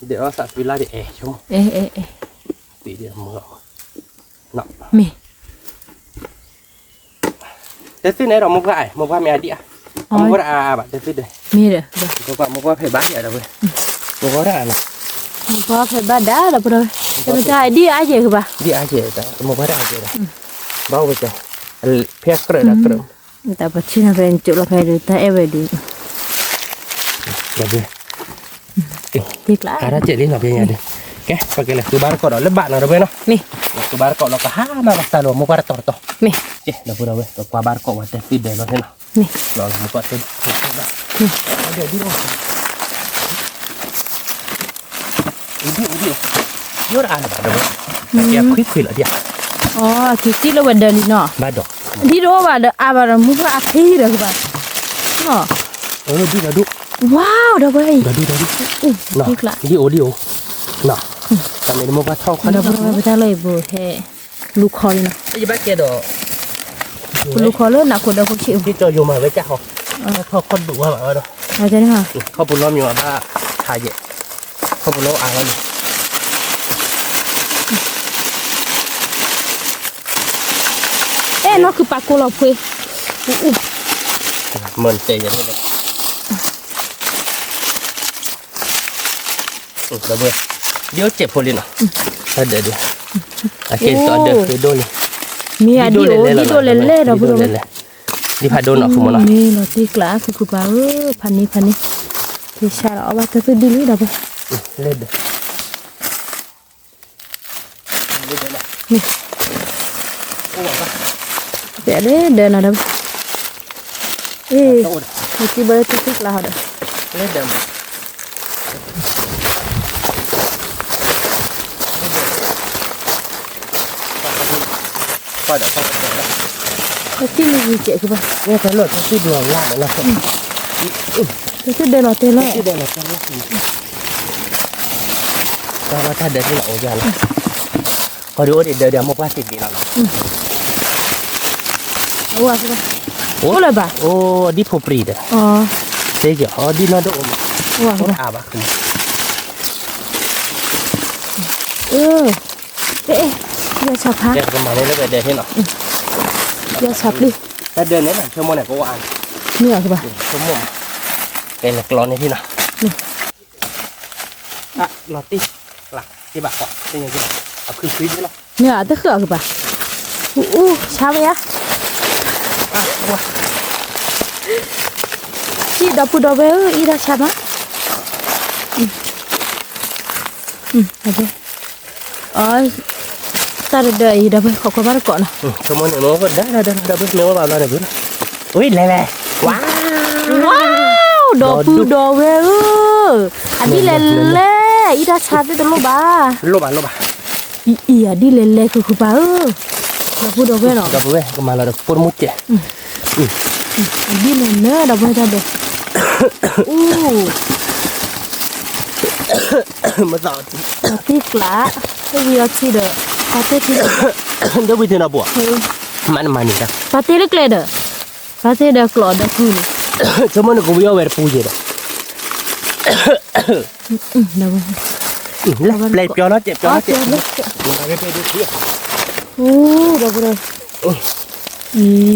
dia tak silau dia cuma dia murah. Nak. Mi. Tapi ni orang mau buat mi adik ah. Mau buat apa? Tapi deh. Mi dah. Mau buat hebat ya dah boleh. Mau buat apa? Apa hebat dah bro. Tapi dia aja ke bah. Dia aja dah. Mau buat aja dah. Bau betul. Pihak kerja dah kerja. Tapi cina pencuk lah kayak itu everyday. Jadi. Tiklah. Ada cek ni nak punya dia. Okay, pakai lah. Tu bar kau dah lebat nak boleh no. Mi. Tu bar kau nak kahana masa lu mau bar tor toh. Mi. Cek dah pura weh. Tu bar kau ada feed dah no. Mi. Lalu mau buat tu. Ada di mana? Ini. Dia orang ada dah. Pakai apa kuih lah dia. Oh, kiki lo badan ni no. Badok. Di do ada apa muka akhir dah bah. No. Oh, dia duduk. Wow, dah baik. Duduk. Nah, Tiklah. dia audio. Nah. Kami mau buat tahu Ada apa betul lah ibu. He. Lu call na. Ini baca dah. Lu call nak kau dah kau cik. Kita cuma baca kau. Kau dua apa dah. Macam ni ha. Kau belum nyawa apa saja. Kau belum awal. Nó cứ bạc cô lọc quê. Mình tê vậy đấy. Dah boleh. Dia cek polin lah. Ada dia. Akhir tu ada video ni. Mi adi di do lele dah bro. Di padu nak semua lah. Mi lo tiklah aku baru pani. Kisah apa tu dulu dah bro. Led. Mi. Vậy đấy, đây là đâu? Ê, chị bơi thích là được. Lên đầm. Coi được. Cái gì gì chị các bạn? Nghe thấy lột cái đường làm là cái đây là tên là. cái đây là tên là. Sao mà ta để cái lỗ ra này. Có đứa thì đợi một quá trình gì nào. Ủa các bạn. Ủa là bà. Oh, di popri dah. Thế giờ đi nó độ. Ủa các bạn. À bà không. Ê, giờ sập hả? Cái mà này nó về để thế nào? Giờ sập đi. Ta đơn đấy là cho món này có ăn. Mưa các bạn. Cho món. Cái là lon này thế nào? À, lọt đi. Là cái bạc cọ. Cái này cái bạc. À, khứ thế nào? Mưa tới khửa các bạn. Sao vậy á? Chị đập đồ về đi ra chạm á. Ở ta đợi đập về không có bắt cọ nào. Cho món này nó có đá biết nếu vào này biết. Ui lẹ. Wow, đồ về anh đi lẹ đi ra chạm tới lô bà. Lô bà. Iya đi lẹ của bà đập đồ về rồi. Đập về, mà là được phun mút chè. Đi lẹ đập về ra được. Mà giỏi. Tiếc lá. Cái gì đó thì được. Pate thì được. Đâu bị thế nào bộ? Mà nhỉ ta. Pate được lẹ được. Pate được lọ được hùn. Cho món này cũng biết về phu gì đó. Đâu. Lấy cho nó chẹp cho nó chẹp. Đâu rồi.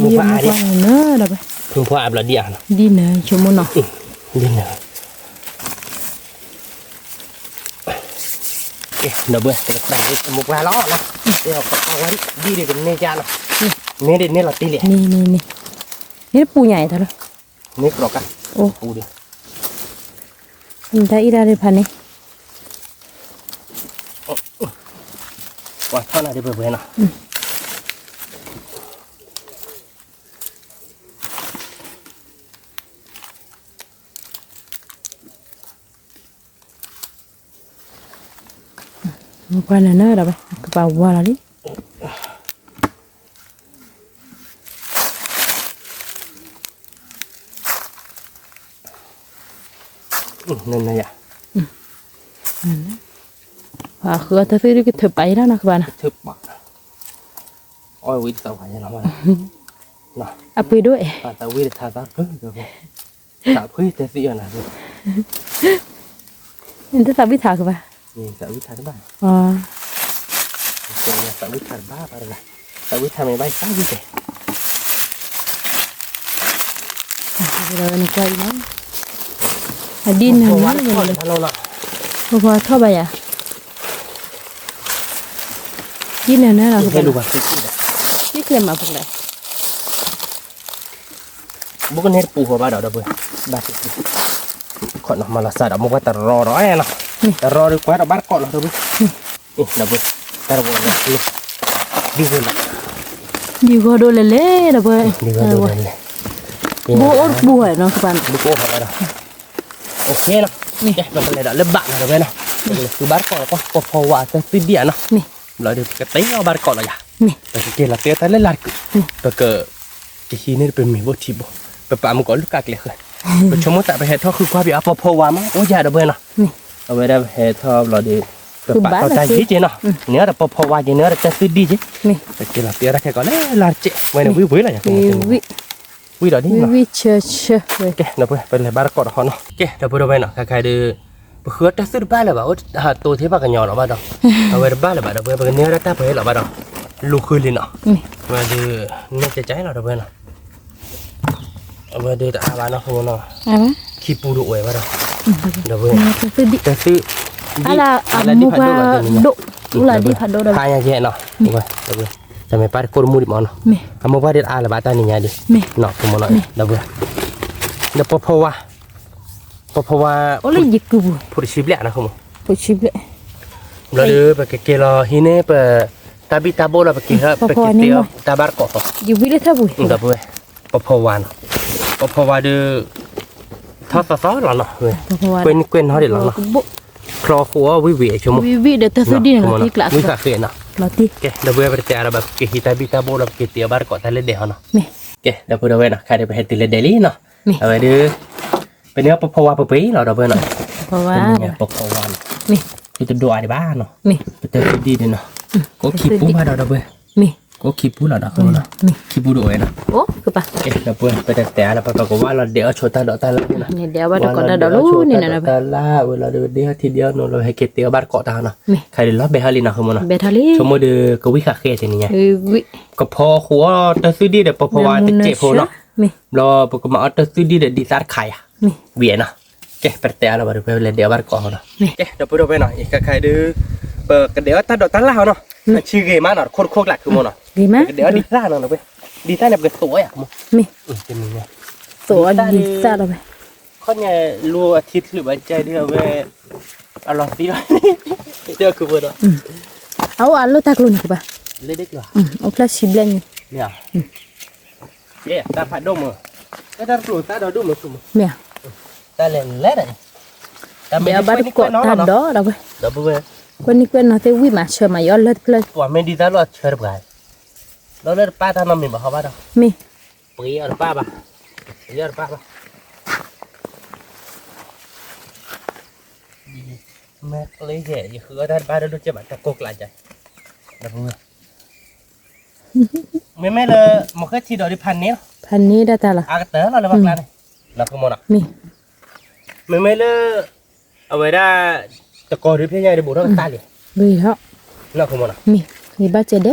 Một vài đi. Nữa đâu vậy? Không phải là đi à? Đi nè, cho món nào. Đi nè. Đâu bữa, đặt một vài ló nè. Đi học đi để con nê cha nè. Nê đi nê là tí lẹ. Nè. Nè pu nhảy thôi. Nê rồi cả. Ô, pu đi. Mình ta đi ra đi phản này. Wow, thôi này đi về nào. qua là nơi đâu vậy cái vào qua là đi นั่นไงอ่ะ à khứa ta thấy cái thợ bay đó nè các bạn ทึบปากอ้อยวิทย์สวายยังไงนะ à bơi đuổi แต่วิทย์ทาตาเพิ่งเดี๋ยวสาวเพิ่งแต่สิอ่ะนะ nên ta biết thà các bạn นี่สาววิทย์ทาบ้า à สาววิทย์ทาบ้าอะไรสาววิทย์ทาไม่ใบสาววิทย์ rồi này quay nó à đi nè วั nó น rồi ก่อน này เราละ bao qua thọ bay à đi nè nó là ให้ các ดู bạn ว่าสิสิ biết làm mà phục lại บุกเน็ตปูหัวบ้าเดี๋ยวเบื่อบ้าสิขอนมาละสาดมุกว่าแต่รอร้อยนะแต่รอดีกว่าเราบ้านก่อนเราเบื่อนี่เดี๋ยวเบื่อแต่เราบอกเลยดีเลยนะ đi qua đôi lẻ lẻ đâu vậy ดีกว่าดูเลย bố ốt bùa nó các bạn ดูโก้หัวบ้าเราโอเคนะนี่มันเป็นอะไรเล็บบ้านเราเว้ยนะคือบ้านก่อนก็พอว่าจะติดเดียนะ nè เราเดี๋ยวกระติ้งเอาบ้านก่อนเราอย่า nè แต่เกล้าเตี้ยแต่เล่นลาดกูแต่ก็ที่นี่เป็นมีวัตถุบ่ไปปะมันก็ลูกกากเลยไปชมว่าแต่ไปเห็ดทอคือความบีอาพอว่ามั้งโอ้ยาเด้อเบ้เนาะ nè เอาไว้ได้เห็ดทอเราดีไปปะเข้าใจจีเนาะเนื้อแต่พอว่าจีเนื้อจะซื้อดีจี nè แต่เกล้าเตี้ยได้แค่ก็เล่นลาดเจ๊ไว้ในวิอะไรอย่างเงี้ย vi วิเราดี vi เนาะ vi chơi chơi โอเคเดี๋ยวไปเลยบ้านก่อนเขาเนาะโอเคเดี๋ยวไปดูไปเนาะใครๆดูเพื่อจะซื้อบ้านเลยบ่หาตัวที่บ้านกันยอเนาะบ้านเราเอาไว้บ้านเลยบ่เดี๋ยวไปเนื้อได้แต่ไปเราบ้านเราลูกคืนเลยเนาะ nè มาดูนี่จะใจเราเดี๋ยวไปเนาะเอามาดูแต่อาบ้านเนาะพวกเนาะ à má ขี้ปูดุไว้บ้านเราเดี๋ยวไป nè ta cứ đi จะซื้อ à là mua qua độ cũng là đi phạt độ đâu พายอย่างเงี้ยเนาะเดี๋ยวไปจะไม่ไปกูมูดิมันเนาะ nè เอามาว่าเด็ดอาละบ้านตานี่ไงดิ nè เนาะพวกมันเนาะเดี๋ยวไปเดี๋ยวพอว่า ô lấy gì cứ bùa ผู้ชีพแหละนะคุณ phải chip lại เราดูไปเกล้อฮิเน่ไปตาบิตาโบเราไปเกล้อไปเกล้อตาบาร์กอ gì vi lấy thao bùi เดี๋ยวไปพอวานพอวาดูทอดซอสหรอเนาะเว้ยเกวนเขาเดี๋ยวหรอเนาะ bộ คลอขัววิเวชั่วโมง vi để ta cứ đi là tí lạ วิคาเฟ่เนาะ là tí โอเคเดี๋ยวไปเจอเราแบบเกฮิตาบิตาโบเราไปเตียบาร์กอทะเลเดียวเนาะ nè โอเคเดี๋ยวไปเนาะใครจะไปเฮติเลเดลี่เนาะเอาไปดูเป็นเนื้อพอวาปีเราเดี๋ยวไปเนาะ có เป็น quá เนื้อพอวาน nè คือจะดูอะไรบ้างเนาะ nè ไปเจอดีเนาะก็ขี้ปูมาเราเดี๋ยวไป nè ก็ขี้ปูเราเนาะคุณเนาะขี้ปูด้วยเนาะ ô cứ bà เอ๊ะเราเพื่อนไปแต่เราไปบอกว่าเราเดี๋ยวโชว์ตาดอกตาแล้วนะ nè đeo vào đó còn là đó luôn nè nè ตาล่าเวลาเดี๋ยวทีเดียวเราให้เกตเตียวบ้านเกาะตาเนาะ nè ใครเดี๋ยวรอบเบฮาลีนะคุณมนะ bé thà lý ชมโมเดือกวิคาเคสนี่ไง vi ก็พอหัวตัวซื้อดีเดี๋ยวพอว่าจะเจ็บหัวเนาะ nè รอปกมาตัวซื้อดีเดี๋ยวดีซาร์ไข่อะ nè เวียนะเจ๊ไปแต่เราไปเลยเดี๋ยวบ้านเกาะเนาะเจ๊เดี๋ยวไปดูไปหน่อยใครเดือเปิดเดี๋ยวตาดอกตาล่าเนาะชื่อเกมาเนาะโคตรหลักคือมเนาะ gì má เดี๋ยวดีซ่าเนาะเว้ยดีซ่าเนี่ยเป็นสวยอ่ะมั้ง nè เป็นยังไง tổ đi xa đâu vậy เขาเนี่ยรัวอาทิตย์หรือว่าใจเดียวเว้ยอร่อยดีเลยเดี๋ยวคือเบอร์ áo ăn lo tạc luôn nè các bà เล็กๆเหรอ áo plastic xịt lên เนี่ยเจ๊ตาผัดดมอ่ะก็ตาปลูกตาดอดมอ่ะสุ่ม nè ตาเล่นเล่นอ่ะตาไม่ đeo ได้ bắt cọ ta đó đâu vậy เดี๋ยวเว้ย quên đi quên nó thấy vi mà chờ mà gió lên lên ตัวไม่ดีตาเราเชิญไปเราเล่นป้าตาน้ำมีบ่เขาบ้าง mi ปีอ่ะป้าบ่ปีอ่ะป้าบ่แม่เลยเจ๊ยี่คือตาป้าเราดูเจ็บตะโกกหลายใจเดี๋ยวเว้ยไม่เลยมันแค่ทีเดียวดิพันนี้ พันนี้ได้แต่ละ อากาศเราเลยว่ากลางนี่เราขโมยนะ มี ไม่เลยเอาไว้ได้ตะกอหรือเพี้ยนใหญ่เดี๋ยวบุเราตายเลย vì họ เราขโมยนะ มีบ้าเจเด้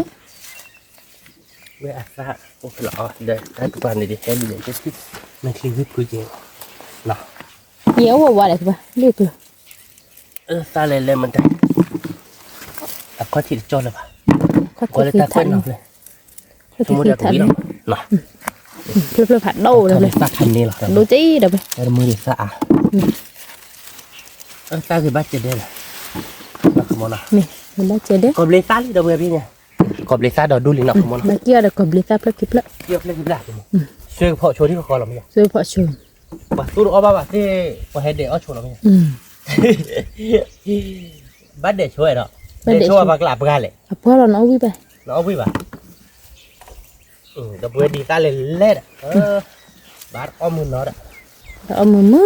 เว้ยอาซาโอ้หล่อเดี๋ยวได้ทุกวันเลยดิแค่ดีเลยจะคิดไม่คลีวิปกูเจเนาะ nhiều quá quá đấy các bà liệt rồi ตาเลยมันจะแต่ข้อที่จอดเลยป่ะ có ก็เลย thể ตา phi เต้น thận เลย có สมมติ thể เรา phi ถูก thận เนาะ phê phạt đâu เรา rồi เลยตาทันนี่หรอ đôi chí đâu vậy แต่มือดีสะอาดตาคือบ้าเจ็ดเด้อเราขโมยนะ มีบ้าเจเด้ กบเลซ่าเลยเดี๋ยวเว้ยพี่เนี่ยกบเลซ่าเดี๋ยวดูลินเอาขโมยนะ บ้าเกี่ยวเด็กกับลิตาพลักกิบละ เทียบเล่นกีฬาช่วยพ่อโชว์ที่เขาคอเราไหม ช่วยพ่อชม บ้าตู้อ้อบ้าที่พอเฮดเดอร์เอาโชว์เราไหมบ้านเด็กช่วยเนาะ để cho bạc lạp ra lại apa lo no wi ba nó vui bà đập vừa đi ta lên lết bát om hơn nó đó mơ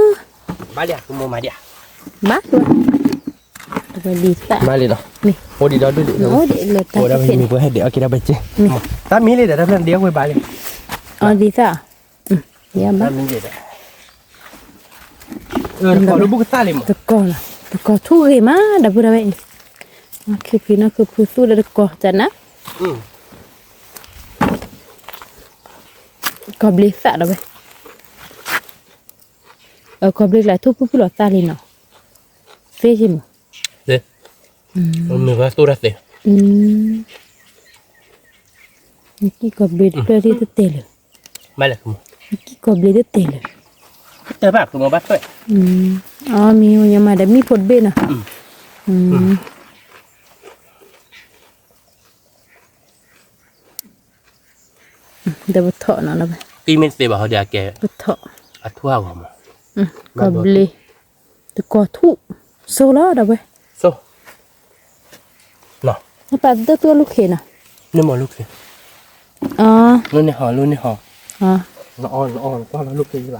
má đi cũng mua má đi mát luôn apa di ta má lên nào nè ô đi đó đi nó để là ta ô đâu mình vừa hết đĩa kia đâu bên trên ta mí lên để ta làm đĩa với bà lên đi ta ya ba mình gì đấy có lúc bút ta lên mà ta ko thu ge ma da pura vậy nó ke pusu da ko jana có beli tak dah có beli lại thuốc pupu lọt ta lên nào phê gì mà đấy mình phải tu ra đấy cái có beli được đi tới tele mai là không cái có beli tới tele tới bác cũng bắt vậy mi nhưng mà đã mi phốt bên à đã bật thọ nó là vậy tim mình sẽ bảo họ để kẻ bật thọ à thua không có beli từ có thu sâu đó đâu vậy số nó ta tới lúc khi nào nên mà lúc kia luôn này họ nó on qua nó lúc kia là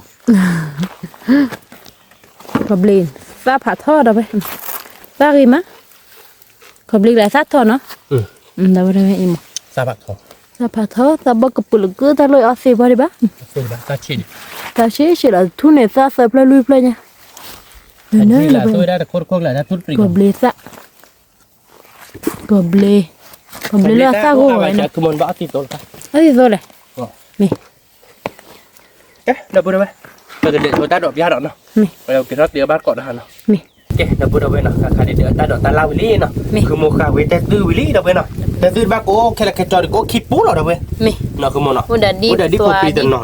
có beli ra phá thọ đâu vậy ra gì má có beli lại sát thọ nó đâu vậy em sao bác thôi ta phá thọ ta bắt cái bự cứ ta lôi ở xe vào đi bác ta chỉ là thu này ta sẽ play lui play nha nên là tôi đã khôn lại đã tốt rồi goble là sao rồi nè cứ muốn bỏ thì tốt ta ấy rồi này nè cái đâu bữa đâu bây giờ để tôi ta đổ ra đó nào bây giờ cái đó tiêu bát cọ đó hả nào cái đâu bữa đâu bây nào khai để ta đổ ta lao với lý nào cứ mua khai với ta tư với lý đâu bây nào ta tư bác cố cái là cái trò để cố khít bút nào đâu bây nào cứ mua nào udah di pritan nó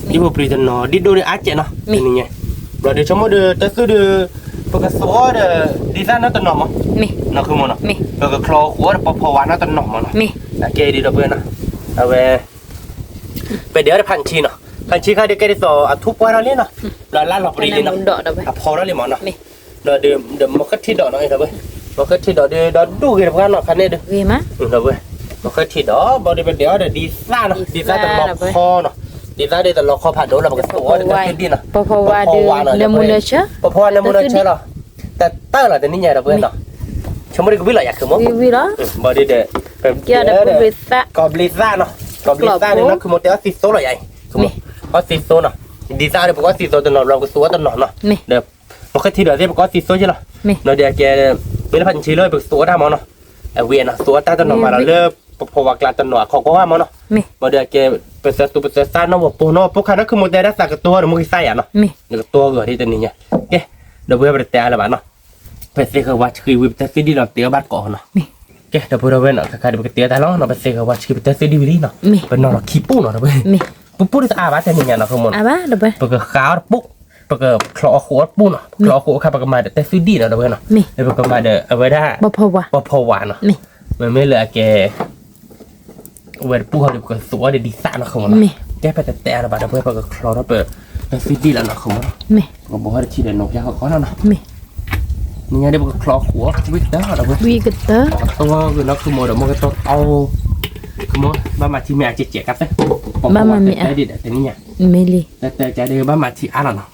đi mua pritan nó đi đôi ác chạy nó này nhỉ rồi để cho mỗi đứa ta tư đứa cái số đứa đi ra nó tận nọ mà nó cứ mua nào rồi cái kho của nó phò nó tận nọ mà nó cái đi đâu bây nào về về đứa làพันชีเนาะพันชีเขาเด็กก็ได้ต่อทุบไว้แล้วเนี่ยเนาะแล้วล่าหลอกรีเลยเนาะพอแล้วเลยหมอเนาะเดี๋ยวมาคัดที่ดอกเนาะไอ้เด้อเว้ยมาคัดที่ดอกเดี๋ยวดูกันกันเนาะคันนี้เด้อ gì má เด้อเว้ยมาคัดที่ดอกบ่ได้เป็นเดี๋ยวดีซ่าเนาะดีซ่าตลอดคอเนาะดีซ่าได้ตลอดคอผ่านโดนแล้วมันก็ตัวเดี๋ยวขึ้นดิเนาะ popowa de munacha พอเนี่ยมันเชื่อเนาะแต่เต้าล่ะแต่นี่ใหญ่เด้อเว้ยเนาะชมบ่ได้ก็วิลอยากคือมั้ง vi đó บ่ได้เด้อเป็น kia ada pulsa กอบลิซ่าเนาะกอบลิซ่าเนี่ยนะคือโมเดล10โซหน่อยใหญ่คือก็10โซเนาะดีซ่าเนี่ยบอกว่า10โซตลอดเราก็สัวตลอดเนาะเดี๋ยวมันก็ทีเดียวที่บอกว่า10โซใช่หรอเนาะเดี๋ยวแกเป็นพันชีเลยบอกสัวได้มั้งเนาะไอเวียนเนาะสัวตาตลอดมาเราเลิกพอว่ากลางตลอดเขาก็ว่ามั้งเนาะเดี๋ยวแกเป็นศัตรูเป็นซ่าเนาะบอกปูเนาะพวกเขานั่นคือโมเดลรักษาตัวเนาะมึงใส่อ่ะเนาะเดี๋ยวตัวเกิดที่ตัวนี้เนี่ยเอ๊ะเดี๋ยวเพื่อนไปแต่อะไรบ้างเนาะไปเสียเขาว่าคือวิบแต่ซีดีเราเตี้ยบ้านก่อนเนาะcái đó bữa rồi nó khai được cái tiền ta nó phải xem qua chỉ biết xem đi nó bên nó khí pu nó rồi pu đi ta bát thì nhà nó không muốn bát được bây giờ kháo pu bây giờ khlo khổ pu nó khlo khổ khai bây giờ mà để xem đi nó rồi nó bây giờ mà để ở đây đã bắp hoa nó mình mới là cái về pu họ được cái số để đi xa nó không nó cái phải tè là bà bây giờ khlo nó bây giờ xem đi là nó không nó còn bố chỉ để nộp ra họ khó nóนี่ได้บอกคลอหัววิกเตอร์เราวิกเตอร์ตัวคือเราคือโมเดลโมก็ต้องเอาคือโมบ้ามาที่แม่เจ๊กันไปบ้ามาเมียได้ดิแต่นี่ไงไม่เลยแต่จะได้บ้ามาที่อะไรเนาะ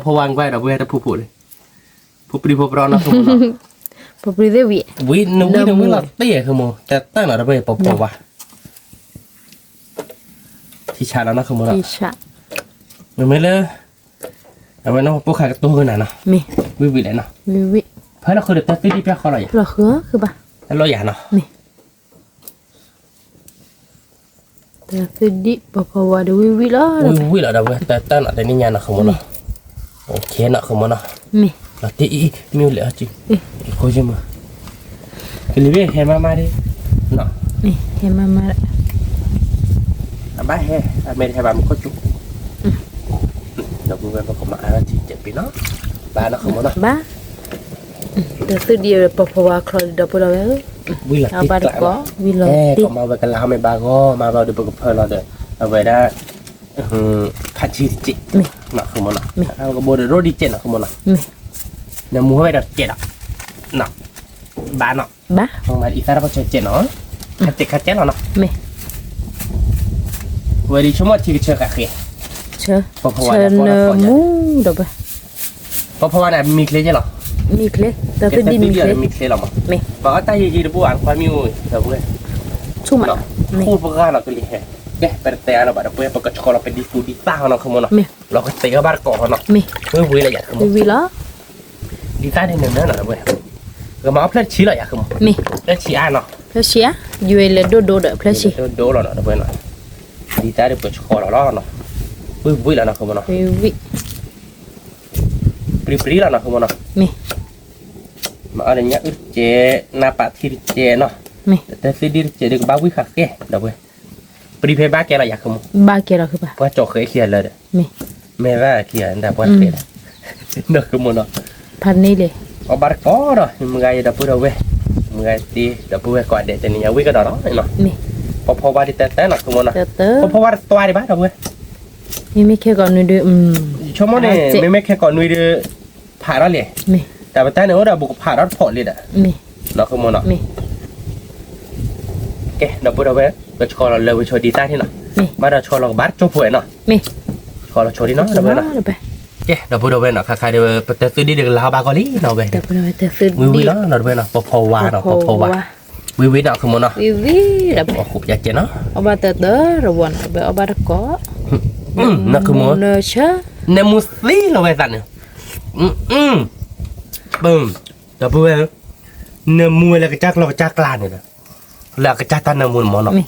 พอวางไว้เราเว้ยเราพูดเลยพูดปรีพูดร้อนนะคือโมพูดปรีได้วินึกเราเตี้ยคือโมแต่ตั้งหน่อยเราเว้ยพอว่าที่ชาแล้วนะคือโมเราที่ชาไม่เลยเอาไว้น้องพวกขายตัวกันนะวิเลยเนาะวิเพราะเราเคยเด็ดตัดที่เพี้ยเขาอะไรเราคือป่ะแล้วเราอย่างเนาะแต่คือดิพอว่าดูวิแล้ววิแล้วเราเว้ยแต่ตั้งแต่นี่ยังนะคือมันเนาะโอเคนะคือมันเนาะเราตีมีเหลือจริงโคจิมาคือรีวิวเห็นมาดิเนาะเห็นมาบ้าเฮ้ไม่ได้บ้ามันก็จุกเราเพิ่งไปประกอบมาแล้วที่7 ปีเนาะบ้านเราคือมันเนาะบ้าแต่คือเดียวพอว่าคลอดดับเราเลยวิลติดก็มาไปกันแล้วไม่บ้าก็มาเราดูประกอบเพลินเราเด้อเอาไว้ได้พันชีจิเนาะคือมันเนาะเราก็บอกเดี๋ยวรถดีเจเนาะคือมันเนาะเนี่ยมูให้เราเจ็ดอ่ะเนาะ บ้านเนาะ บ้า ของมันอีสานเราเจ็ดเนาะคัดเจ็ดเนาะ ไม่ วันนี้ชั่วโมงที่เชื่อกันคือ เชื่อเนอมูเดี๋ยวไป เพราะว่าเนี่ยมีเคล็ดเหรอ มีเคล็ดแต่คือดินมีเคล็ด มีเคล็ดหรอมั้ง ไม่ บอกว่าใต้ยีดูบุอันความมีอยู่เดี๋ยวเพื่อน ชุ่มอ่ะไม่ พูดประการเราก็เลยแค่เด็กเป็นแต่เราแบบเพื่อนปกติเราเป็นดีสูดีต้าเราขโมยเนาะเราก็เตะบ้านก่อนเนาะ ไม่ เมื่อวันอะไรอยากขโมย วิล้อ ดีต้าได้หนึ่งเนื้อหน่อยเว้ยก็มาเอาเพลชชี้เลยอยากขโมย ไม่ เพลชชี้อ่ะเนาะ เพลชีอยู่เลยโดโดเด้อเพลชี โดเราเนาะเพื่อนเนาะดีต้าได้เปิดคอเราล้อเนาะวิ่งแล้วเนาะขโมยเนาะ วิ ปรีแล้วเนาะขโมยเนาะ ไม่ มาอะไรเงี้ยเจนาปะที่เจเนาะ ไม่ แต่สิ่งที่เจเด็กบ้าวิ่งขัดแก่เดี๋ยวเว้ยปรีเพย์บ้าแกอะไรอยากขโมย บ้าเกล้าคือป่ะ ว่าจอเคยเขียนเลยเด้อ ไม่ แม่ว่าเขียนแต่ว่าเขียนเนาะขโมยเนาะ พันนี้เลย เอาบาร์กอเนาะมึงไงดับพูดเอาเว้ยมึงไงตีดับพูดก่อนเดี๋ยวจะนี่เอาวิ่งก็ดอเนาะเนาะ ไม่ พอว่าที่แต่เนาะขโมยเนาะ เตอ เพราะว่าตัวอะไรบ้างดับเว้ย นี่ไม่แค่ก่อนนึงด้วยชั่วโมงเนี่ยไม่แค่ก่อนนุ้ยเดือผ่านแล้วเลย ไม่ แต่ว่าแต่เนี่ยเราบุกผ่านรถพอเลยอ่ะ ไม่ เนาะขโมยเนาะ ไม่ แกดับพูดเอาเว้ยก็ชอเราเลยชอดีต้าที่เนาะ ไม่ บ้านเราชอเราบาร์จบหวยเนาะ ไม่ ชอเราชอดีเนาะดับเว้ยเนาะ เดี๋ยวไป แกดับพูดเอาเว้ยเนาะใครเดี๋ยวแต่ซื้อดีเดี๋ยวลาวบากอลี่เนาะเว้ย เดี๋ยวไปแต่ซื้อ วิว ดี เนาะดับเว้ยเนาะพอว่าเนาะพอว่าวิวเนาะขโมยเนาะ วิเดี๋ยวไป โอ้ขุบยาเจเนาะ เอาบาเตอระวังเอาบาตะกอ นักขโมย เนชะ เนมุสลีเราไปสั่นเนี่ยบึ้มแต่เพื่อนเนมูแล้วก็จักเราก็จักลานเนี่ยนะแล้วก็จักตาเนมูนมอเนาะ ไม่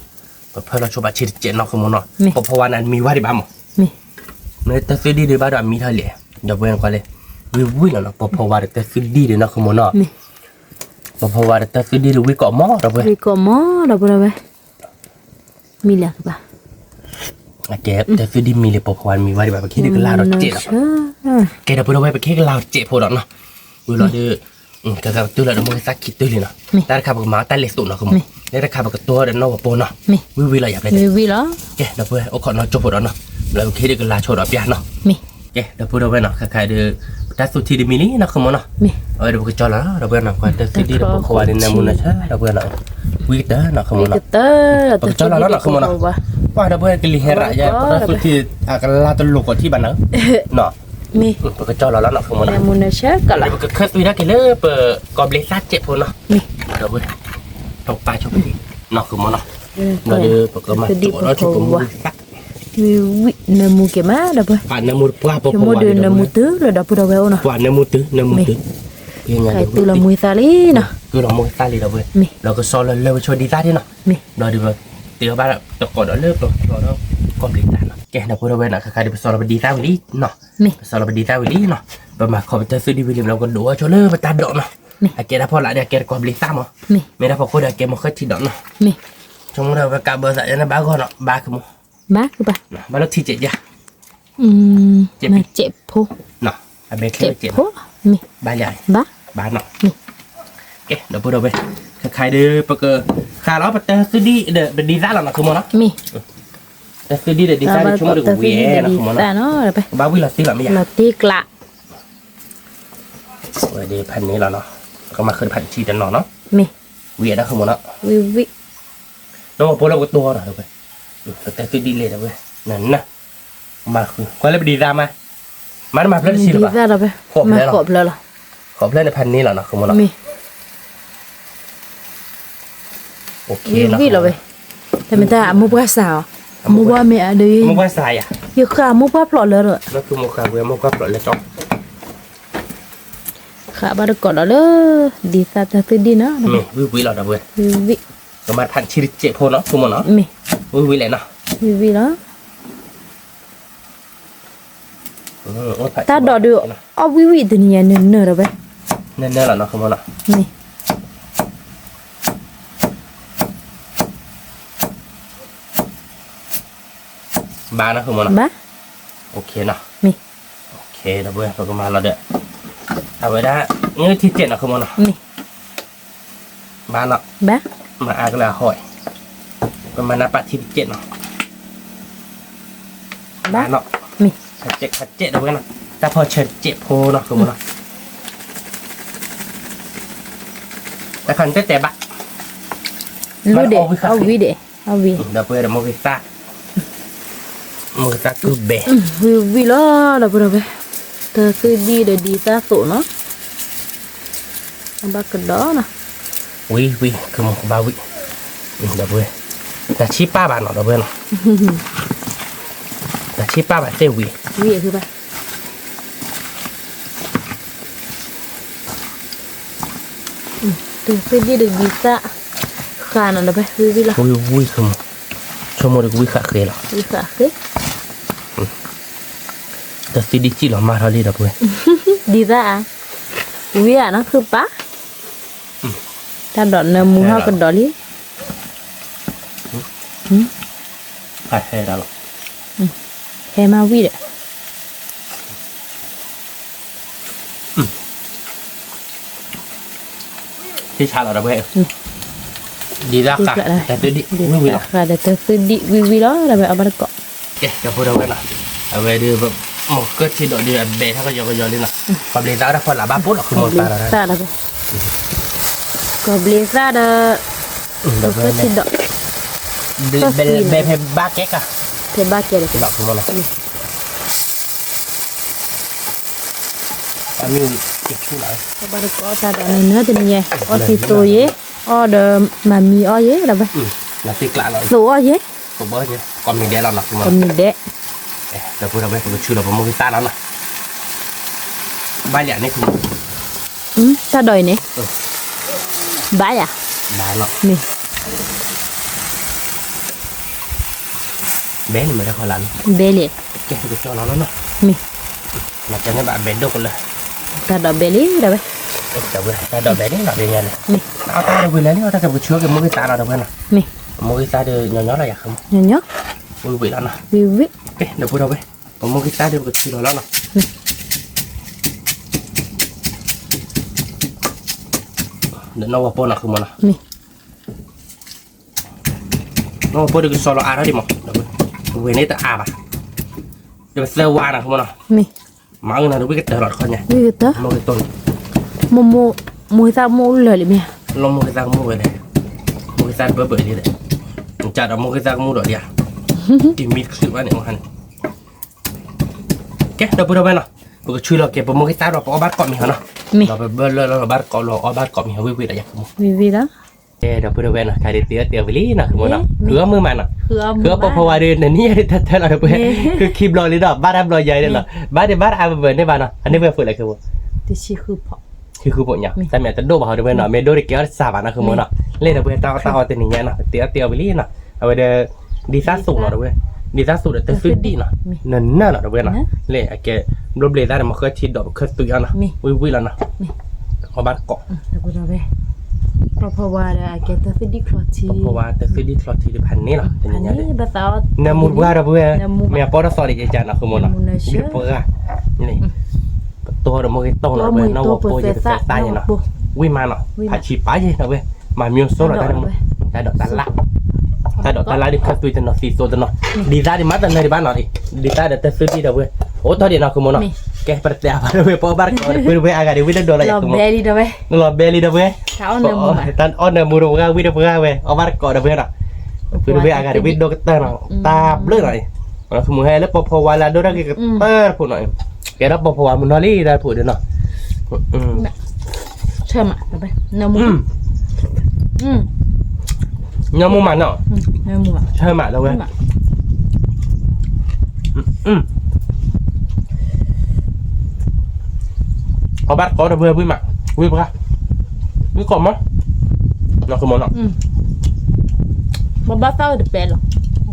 เพื่อนเราชอบอาชีพเจนเนาะขโมยเนาะ ไม่ เพราะว่านั้นมีว่าดีบ้างมั้ง ไม่ เนื้อแต่ซื้อดีดีบ้างด้วยมีเท่าไหร่เดี๋ยวเพื่อนก็เลยวิวเนาะเพราะว่าแต่ซื้อดีดีเนาะขโมยเนาะ ไม่ เพราะว่าแต่ซื้อดีวิก็มอเราเพื่อน วิกมอเดี๋ยวไปเลยมีเหลือป่ะ แกแต่ซื้อดีมีเลยเพราะว่ามีว่าดีบ้างคิดกันลาวเราเจเนาะแกเดี๋ยวเพื่อนเราไปคิดกันลาวเจพอเนาะวิเราดื้อก็ตัวเราไม่สักคิดตัวเลยเนาะแต่ถ้าบอกมาแต่เล็กสุดเนาะขโมยแต่ถ้าบอกตัวเดินนอกปนเนาะ ไม่ วิเราอยากเลย วิล้อ แกเดี๋ยวเพื่อนโอ้ขอน้องจบหมดแล้วเนาะเราคิดกันลาโชว์ดอกยาเนาะ ไม่ แกเดี๋ยวพูดเอาไว้เนาะใครๆเดี๋ยวแต่สุดที่ดิมิลี่นะคุณมอเนาะ ไม่ เดี๋ยวก็จอแล้วเดี๋ยวเพื่อนเนาะแต่สุดที่เดี๋ยวเขาว่าดินน้ำมันนะใช่เดี๋ยวเพื่อนเนาะวิกเตอร์เนาะคุณมอเนาะ เตอ ว่าเดี๋ยวเพื่อนกินลิเฮระยาแต่สุดที่กันลาตลกกว่าที่บ้านเนาะเนาะ มี ก็จอแล้วเนาะคุณมอ เน เนาะ มุนเชก็ละ เดี๋ยวก็เคยตัวนักกินเลยเปิดกอบเลซ่าเจ็บพอเนาะ มี เดี๋ยวเพื่อนตกปลาชอบดีเนาะคุณมอเนาะเดี๋ยวก็มาตัวแล้วชุบมือสัก วิเนมูเกมาเดี๋ยวไป ป่านน้ำมูปลาป จะโมเดินเนมูตื้อเลยเดี๋ยวพูดเอาไว้เอาเนาะ ป่านน้ำมูตื้อน้ำมูตื้อยังไง ใครตื้อละมุยซาลีเนาะ คือเราโมยตาลีเราเว้ย มี เราก็ซ้อนเลยชวนดีตาที่เนาะ มี เราดีว่าเตี๋ยวบ้านตะกอนเราเลิกเราแล้วก็ดีตาเนาะแกเราพูดเอาไว้นะใครๆไปซ้อนเราไปดีตาวิลี่เนาะ มี ซ้อนเราไปดีตาวิลี่เนาะประมาณคอมพิวเตอร์ซื้อดีวิลิมเราก็ดูว่าชวนเลิกไปตาดอกเนาะไอ้แกได้พอละเดี๋ยวแกก็ดีตามั้ง มี ไม่ได้พอคนเดี๋ยวแกมาค่อยทีดอกเนาะ มี ชงเราไปกาเบอร์ใส่ในบ้านก่อนเนาะบ้านคือมั้ง บ้าคือปะ บ้านเราที่เจ็ดยา มาเจ็บพู เนาะไอ้เบค เจ็บ เจ็ด พูมี บ้านใหญ่ บ้า บ้านเนาะแกเราพูดเอาไว้ใครๆเด้อปะเกอข้าเราไปเตอร์ซื้อดีเดี๋ยวเป็นดีตาเราเนาะคือมั้งเนาะ มี แต่คือดีเด็ดดีไซน์ชั่วโมงเดียววีเอนะคุณมอ แต่ นะ เนาะเดี๋ยวไป บ้าวิลาสิละไม่อยาก เราตีกละ วันนี้พันนี้แล้วเนาะก็มาขึ้นพันชีกันเนาะเนาะ มี วีนะคุณมอนะ วิ น้องพวกเราก็ตัวหน่อยเลยแต่คือดีเลยนะเว้ยนั่นนะมาคือก็เลยไปดีรามาเพื่อนชีหรือเปล่า ดีแต่เราไปมาขอบแล้วหรอ ขอเพื่อนในพันนี้แล้วนะคุณมอนะ มี โอเคนะ วิเราไปแต่ไม่ได้มุกว่าสาวมุกว่าไม่อะดี มุกว่าทรายอ่ะ อยู่ข้ามุกว่าปลอดเลยเหรอ นั่นคือมุกขาเวมุกว่าปล่อยเลยจ้อง ข้าบ้านก่อนแล้วเลยดีแต่แต่คือดีเนาะ วิเราดับเว้ย วิ ก็มาพันชีเจ็บพอเนาะคุณมอนะ มี วิเลยนะ วิแล้วตาดอดูเอาวิตัวนี้เนื้อเราไป เน่ๆแล้วเนาะคุณมอนะ มี บ้านนะคุณมอนะ บ้า โอเคเนาะ มี โอเคดับเบิ้ลเราก็มาเราเด้อเอาไว้ได้นี่ที่เจ็ดนะคุณมอนะ มี บ้านเนาะ บ้า มาอากลาหอยก็มานับปะที่เจ็ดเนาะบ้านเนาะ มี ขัดเจ็ดดับเบิ้ลเนาะแต่พอเชิดเจ็บโพเนาะคุณมอนะแต่ แต่คันแต่บะ lu de au vi de au vi dopo era mo che sta più bene vi lo da proprio te cứ đi để đi xa sổ nó ba cái đó nè oui come ba oui dopo ta ci pa ba no dopo no ta ci pa ba te oui thứ ba te cứ đi để đi xa khả năng là phải vi lo vui không cho một được vui khả khế là vi khả khế ta sẽ đi chỉ là mà thôi đi dopo đi ra à vi à nó cứ bá ta đón mua hoa cần đón đi hay đó hay mau vi đấyที่ชาเราด้วยดีแล้วค่ะแต่ตัวดิวิว ค่ะแต่ตัวดิวิวแล้วเราไปเอามาเกาะ เอ๊ะจะพูดเอาไว้นะเอาไว้ดูแบบหมกก็ที่ดอกเดือนเบถ้าก็ยอเลยนะความเลี้ยงได้คนละบ้าปุ๊บหรอกคือหมดตาแล้วนะ ตาแล้วก็เบลซ่าเด้อก็ที่ดอก เบเพบ้าเก๊กอะ เพบ้าเกลือ ดอกคือหมดละอันนี้เก็บชื่อไหน เอามาเกาะตาดอนเนื้อตัวนี้อ๋อสิตัวเย่อ๋อเด้อมามีอ๋อเย่แล้วไป là tiệc lạ rồi sốอ๋อเย่ có bớt chứ còn mình đẻ là nọc mà คนนี้เด็ก giờ vừa đầu đây cũng chưa là một cái ta nó này ba lẻ này cũng ตาดอยนี่บ้าอ่ะ ba nó นี่ bé thì mới ra khỏi lạnh เบลี่ cái thì cho nó นี่ mà cho nên bạn bé đâu còn là ตาดอกเบลี่แล้วไป chào vừa ta đợi bé đấy là về nhà này นี่ เอาตาvừa lấy nó ta chụp chứa cái mũi ta nào đâu bên này นี่ mũi ta đưa nhỏ là không เนาะ mũi vị lắm nè วิว cái đâu vừa đâu bên mũi ta đưa cái chứa nó nè để nó vào là không mà nè นี่ nó vào được cái solo à đó đi mà về này ta à bà để sơ qua nè không mà nè นี่ mà ưng là nó biết cái tờ lọt con nhỉ วิวเตอ mua cái tôn โมซาโมเลยเลยมั้ย lo mua cái răng mua về này mua cái răng bữa đi đấy chả đó mua cái răng mua đỏ đi à tìm mít sự quá này mà hành cái đâu bữa đâu bên nào bữa chui là kẹp mua cái răng rồi có bát cọp mì hả nó มี เราไปเบอร์เราบาร์กอเราบาร์กอมีเขาวิ่งอะไรอย่างเงี้ย วิวแล้ว เดี๋ยวเพื่อนเว้นนะใครได้เตี้ยไปลี่นะคือมันนะคือมือมันนะ คือ เพราะว่าเดือนนี้ถ้าเราเพื่อนคือคลิปรอเลยดอกบ้านรอใหญ่เลยเหรอบ้านเดี๋ยวบ้านอาเบิร์นได้บ้านนะอันนี้เพื่อนฝึกอะไรคือว่า แต่ชีคือพอ คือปวดเนี่ยแต่แม่จะโดบเขาเพื่อนเนาะแม่โดได้เกี่ยวสาบนะคือมันนะเล่นเพื่อนตาเต็มอย่างเงี้ยนะเตี้ยไปลี่นะเอาไปเดี๋ยวดีซ่าสูงเนาะเพื่อนดีซ่าสูงแต่ฟิตดีนะนั่นน่ะเนาะเพื่อนนะเล่แกรบเลยได้มาเคยทีดอกเคยตุยนะวิ่งแล้วนะเอาบ้านเกาะ แต่กูจะไปเพราะว่าแกจะฟิตดีคลอที เพราะว่าแต่ฟิตดีคลอทีพันนี่หรอเป็น อั อน ย่าง นี้ นี้ ภาษา นามูบ้าเราเพื่อนเมียปอดสอดีใจนะคือมันนะมีปอดนี่ตัวเราไม่ต้องเราเพื่อนเราปอยจะตายเนาะวิ่งมาเนาะผัดชีป้ายเนาะเว้ยมามีโซ่เราได้ดอกตาละถ้าดอกตาละดิคัตุยจะเนาะสีโซจะเนาะดีตาดิมาตันในบ้านเนาะดิดีตาเด็ดแต่ฟิตดีเราเว้ยโอ้ตอนเดียวเนาะคือมันเนาะแกประเดี๋ยวเราเว้ยปอบาร์กเว้ยเว้ยอากาศวิ่งเดินโดนอะไรอย่าง เรา เงี้ย เบลี่ด้วย เราเบลี่เว้ย เขาเนื้อหมู ตันออนเนื้อมูโรงงานวิ่งเพื่อเว้ยเอาบาร์กเว้ยเนาะเพื่อเว้ยอากาศวิ่งโดนตาเนาะตาเบลอหน่อยเราคือมือให้แล้วพอวาลาโดนอะไรก็เตอร์พูดหน่อยแกรับพอวามุนอลี่ได้พูดเนาะ เชื่อมาไปเนื้อหมู เนื้อมูมันเนาะ เนื้อหมูอ่ะ ใช่ไหมเราเว้ยเอาบัตรก่อนเพื่อวิ่งมาวิ่งปะวิ่งก่อนมั้งเราคือมันเนาะ บ้าเต้าเดือดเป็นหรอ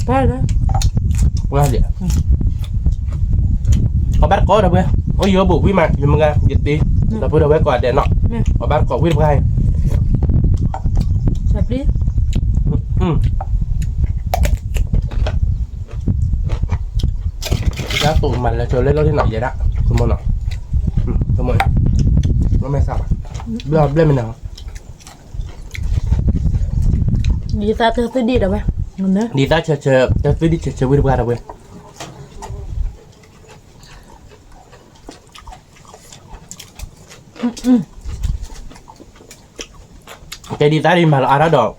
ไปเลย ว่าเดี๋ยวเอาบัตรก่อนเพื่อโอ้ยเยอะบุกวิ่งมาอยู่มึงไงหยุดดีเราเพื่อเอาไว้ก่อนเดี๋ยวเนาะเอาบัตรก่อนวิ่งไป จับดิ แล้วตูดมันแล้วเจอเล่นรถที่ไหนเยอะละคุณมอนเนาะคุณมอนรถไม่ทราบเล่นเล่นมันเนาะ ดีตาเธอฟิตดีหรอไหมเงินเนอะ ดีตาเชจะฟิตดิเชวิ่งไปกันเว้ย cái đi ra đi mà là ăn đó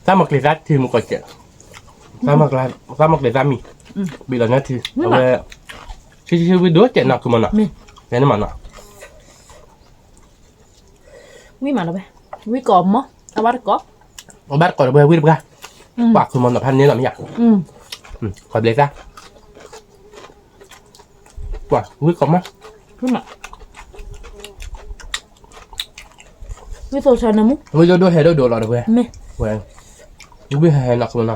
sao mà cái rác thì một cái chuyện sao mà cái rác mi bị là nhát thì về chứ với đứa chuyện nào cũng mà nọ cái nó mà nọ วิมาแล้วไปวิกรอบมั้งเอาวัดกรอบ ông bác còn về với ra bạc cũng mà nọพันนี้หรอไม่อยากขอเล็กra quả với có má วิมาวิโซชานามุ với đôi hè đôi đồ là được về ไม่ về với hè nọ cũng mà nọ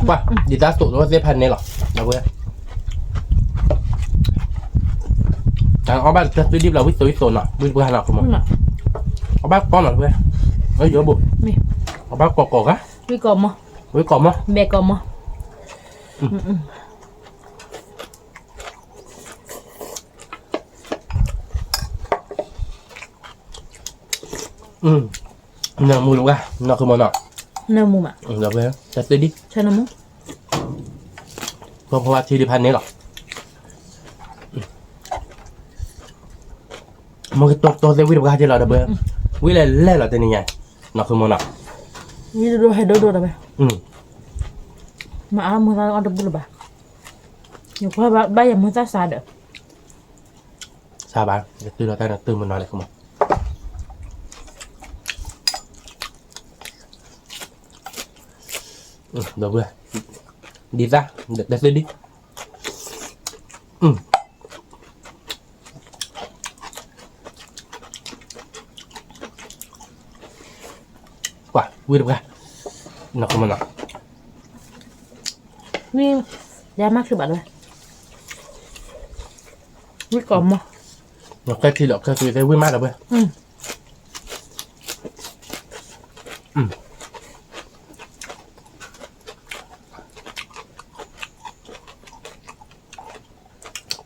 quả đi ra tụ nó dễพันนี้หรอđược về ông bácจะđi là với số nọ với bữa nào cũng mà ông bác con là về ở giữa bụng ông bác cọ á วิกรอบมั้ง với cọ má แบกกรอบมั้ง nè mua được ra nọ không mà nọ นามุอ่ะ được vềจะđi ชานามุ เพราะว่าที่ดิพันนี้หรอมันก็ตัวเซวิลกาที่เราเดบิววิเล่เล่เราเต็มยังไงนอกคือมันอ่ะ วิโดให้โดอะไรไปมาเอามือเราเอาดับบุลบ่ะอยู่เพราะใบยังมือจะสาเด้อ ซาบะจะตื่นเราได้ตื่นมันนอนเลยคุณหมอเดี๋ยวเว้ยđi ra để lên đi quả quy được ra nó không mà nó วิยามากคือบัดเลยวิกรอบมั้ง nó cái thì là cái gì đấy quy mát rồi ว้ย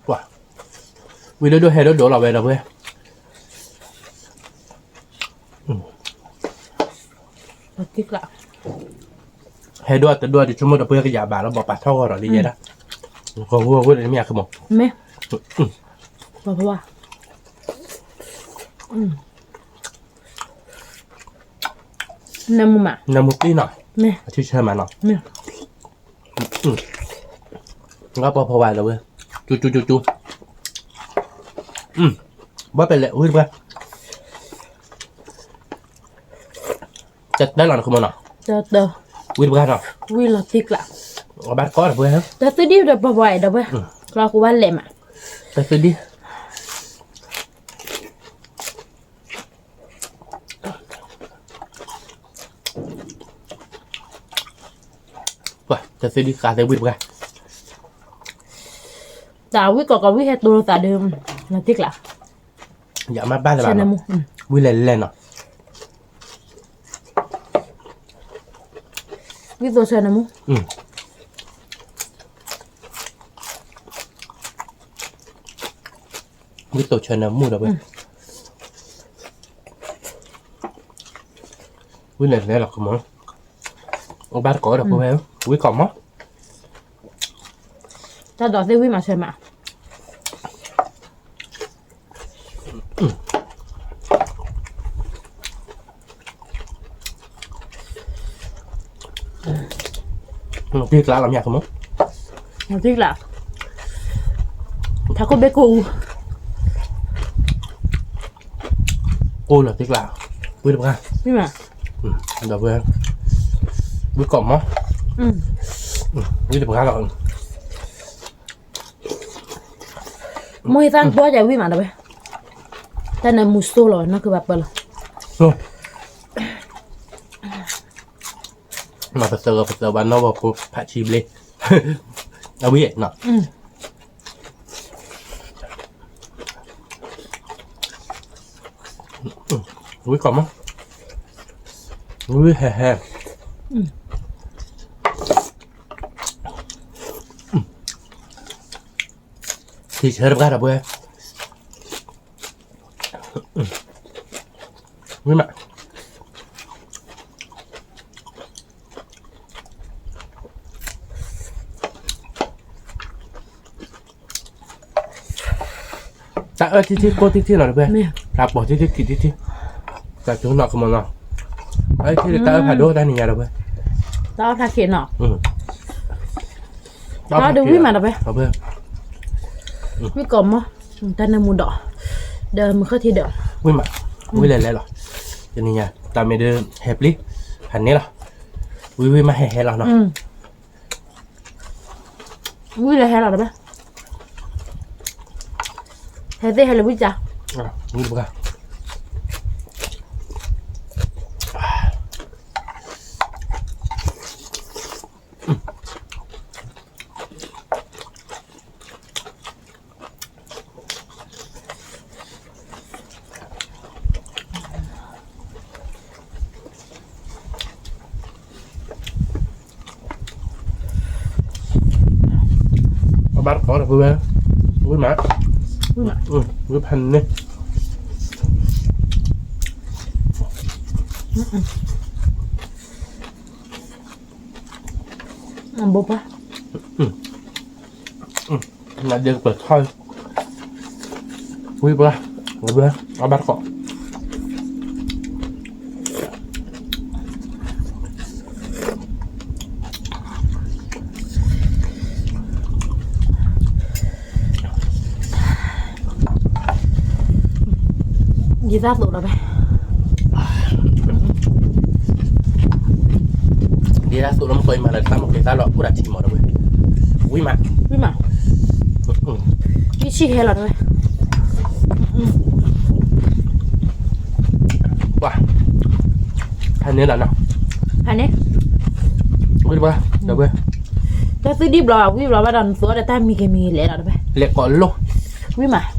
quả quy đôi hè đôi đổ là về rồi ว้ย ติกละ hay đua từ đua thì chúng mình đã bơi cái giả bà nó bỏ bạt thau rồi đi vậy đó còn vua vua đấy mẹ không một แม่เพราะว่านามุอ่ะ nằm một tí nọ แม่ ที่เชิญมาหนอ แม่ ก็พอไหวแล้วเว้ยจูว่าเป็นแหละอุ้ยเว้ยจะได้หรอคุณมันหรอ เด้อ วิ่งไปหรอ วิลติกละ บ้านก้อนเว้ยฮะ แต่ตัวเดียวเดี๋ยวบ่อยเดี๋ยวเว้ยเรากูว่าแหลมอ่ะ ไปซื้อดิว่ะจะซื้อดิการจะวิ่งไป แต่วิกกับวิให้ตัวแต่เดิมนาติกละ อย่ามาบ้านเลย ชา บ้าน นามุ วิ่งเล่นๆเนาะ วิตัวชานามุ วิ่งตัวเชิญน้ำมูดเอาไปวิ่งเล่นๆหรอกคุณหมอบ้านก้อนหรอกเว้ยวิ่งก่อนมั้ง ถ้าดอกเซวิมาใช่ไหม พี่กล้าlàm nhà không? นาติกละถ้ากูเบกู Cô là tiếc là Quý được ha? นี่มา Được với Quý cổng á? Quý được ha rồi มวยตั้งตัวใจวิมาเดี๋ยวเว้ยแต่ในมุสโตหรอนั่นคือแบบเปิด Rồi Mà phải sờ bán nó vào cô phải chìm lên Đâu biết nọ Quý cổng á? Quý hè hè Thì chơi được ra đâu bơi Quý mẹ Tạ ơi, tí cô tí nào được bơi? Rạp bỏ tí kỳ tí จากจุดนอกขโมยเนาะไอ้ที่ตาผ่าโดได้นี่ยาเราเพื่อ tao tha khiển nọ ตา tao đừng biết mà đâu bé เอาเพื่อ biết cầm á ta nên mua đỏ đời mình khơi thì đỏ วิ่งมาวิ่งเลยหรอจะนี่ยาตาไม่เดินแฮปลี่หันนี้หรอวิ่งมาแห่เราเนาะ vui là hay là đâu bé hay thế hay là vui chả วิ่งมาบ้านเขาแต่เพื่อนวิ่งมาวิ่งพันนี่ làm bột á là được bật thôi vui bữa nó bắt cọ gì ra tụ đâu bé đi ra tụi nó quay mà là ta một cái ta lọ cũng đã chỉ mỏ đâu vui mà cái chi hay là đâu bé wow hai nữa là nào anh ấy vui bữa đâu bữa ta cứ đi bò quý bò bắt đầu số để ta mi cái mi lẽ là đâu bé lẹ còn luôn quý mà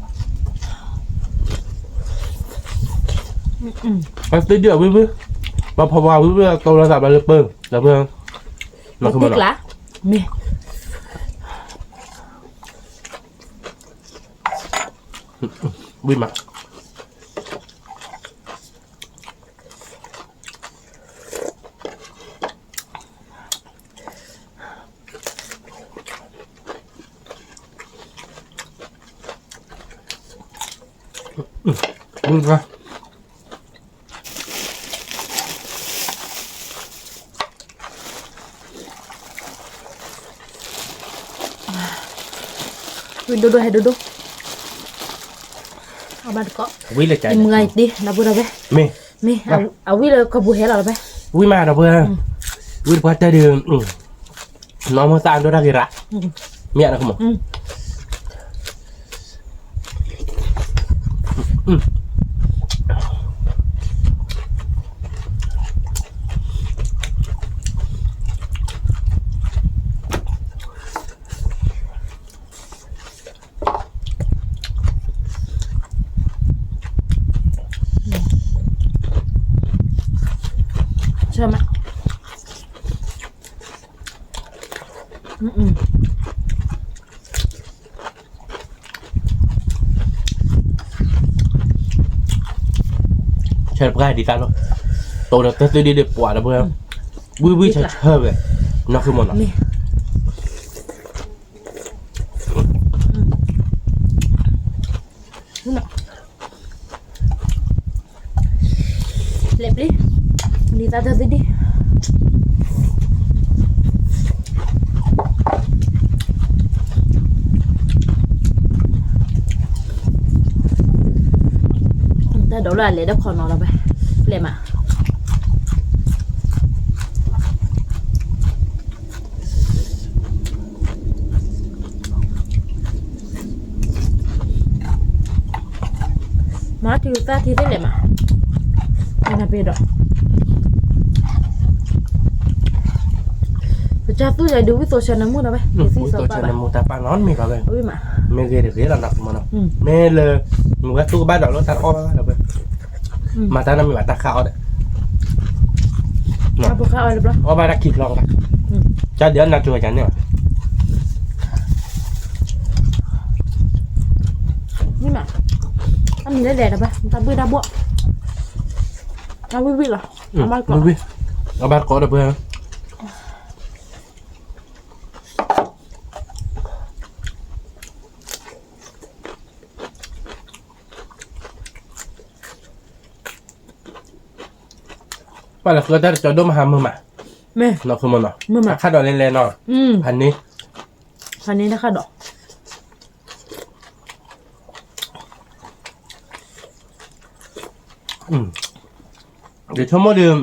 cái tí nữa vui mà phò vào vui tôi là giảm là bơ là bơ nó không tiếc lá mi vui mà vui quá Duduk hay duduk abang kok vui là chạy em ngai đi là bữa đâu bé mi vui là có vui hết rồi bé vui mà đâu bữa vui qua tới đường nó mới sang đó ra kira mẹ nó không Sao mà chơi cái đi ta luôn tôi được tôi đi được quả là bữa vui chơi về nó không muốn lẹp đi ta đi ta đổ là lấy đất còn nó là vậy lẹp mà má thì ta thì thế lẹp mà anh làm đó cha tu jadi duit tu saya nemu dah be. Tôi chơi nemu ta pa nón mày vào đây. Ui mà. Mày ghê được ghế là đặt mà nó. Mày là một cái tu ba đỏ nó ta o là vậy. Mà ta nằm mày ta khao đấy. Apa khao ada belum? O ba đã kịp lòng ta. Cha dia nak cuba chane. Ui mà. Anh lấy đẻ dah be. Ta bơi dah buat. Ta bơi lah. Abang kau. Abang kau dah bơi. ป้าละคือถ้าจะดมหามือมา แม่ เนาะคือมันเนาะ มือมา ค่าดอกเล่นๆเนาะ พันนี้ พันนี้นะคะดอก เดี๋ยวชั่วโมงเดิม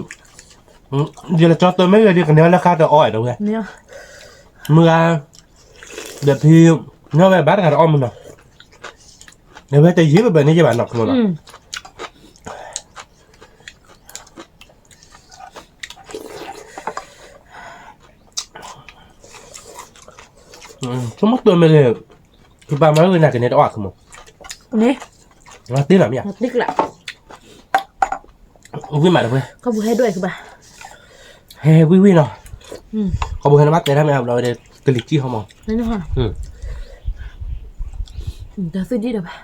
เดี๋ยวเราจอดตัวไม่เลยเดียวกันเนี้ยราคาจะอ่อยเดี๋ยวเว้ย เนี่ย เมื่อเดี๋ยวพี่เนาะแบบบ้านกันอ้อมมันเนาะเดี๋ยวไปแต่ยิ้มแบบนี้จะบ้านเนาะคือมันเนาะชั่วโมงตัวไม่เลยคือบ้านมันเลยน่าจะเนี่ยจะอ่อยคือมัน นี่ มาตีหน่อยมั้ย ติ๊กละ วิ่งมาเดี๋ยวเว้ย เขาบุให้ด้วยคือป่ะ เฮ้ยวิ่งเนาะเขาบอกให้นับแต่ถ้าไม่เอาเราเดี๋ยวกระลิกจี้เขามอง นี่นะคะเดี๋ยวซื้อดีเดี๋ยวป่ะ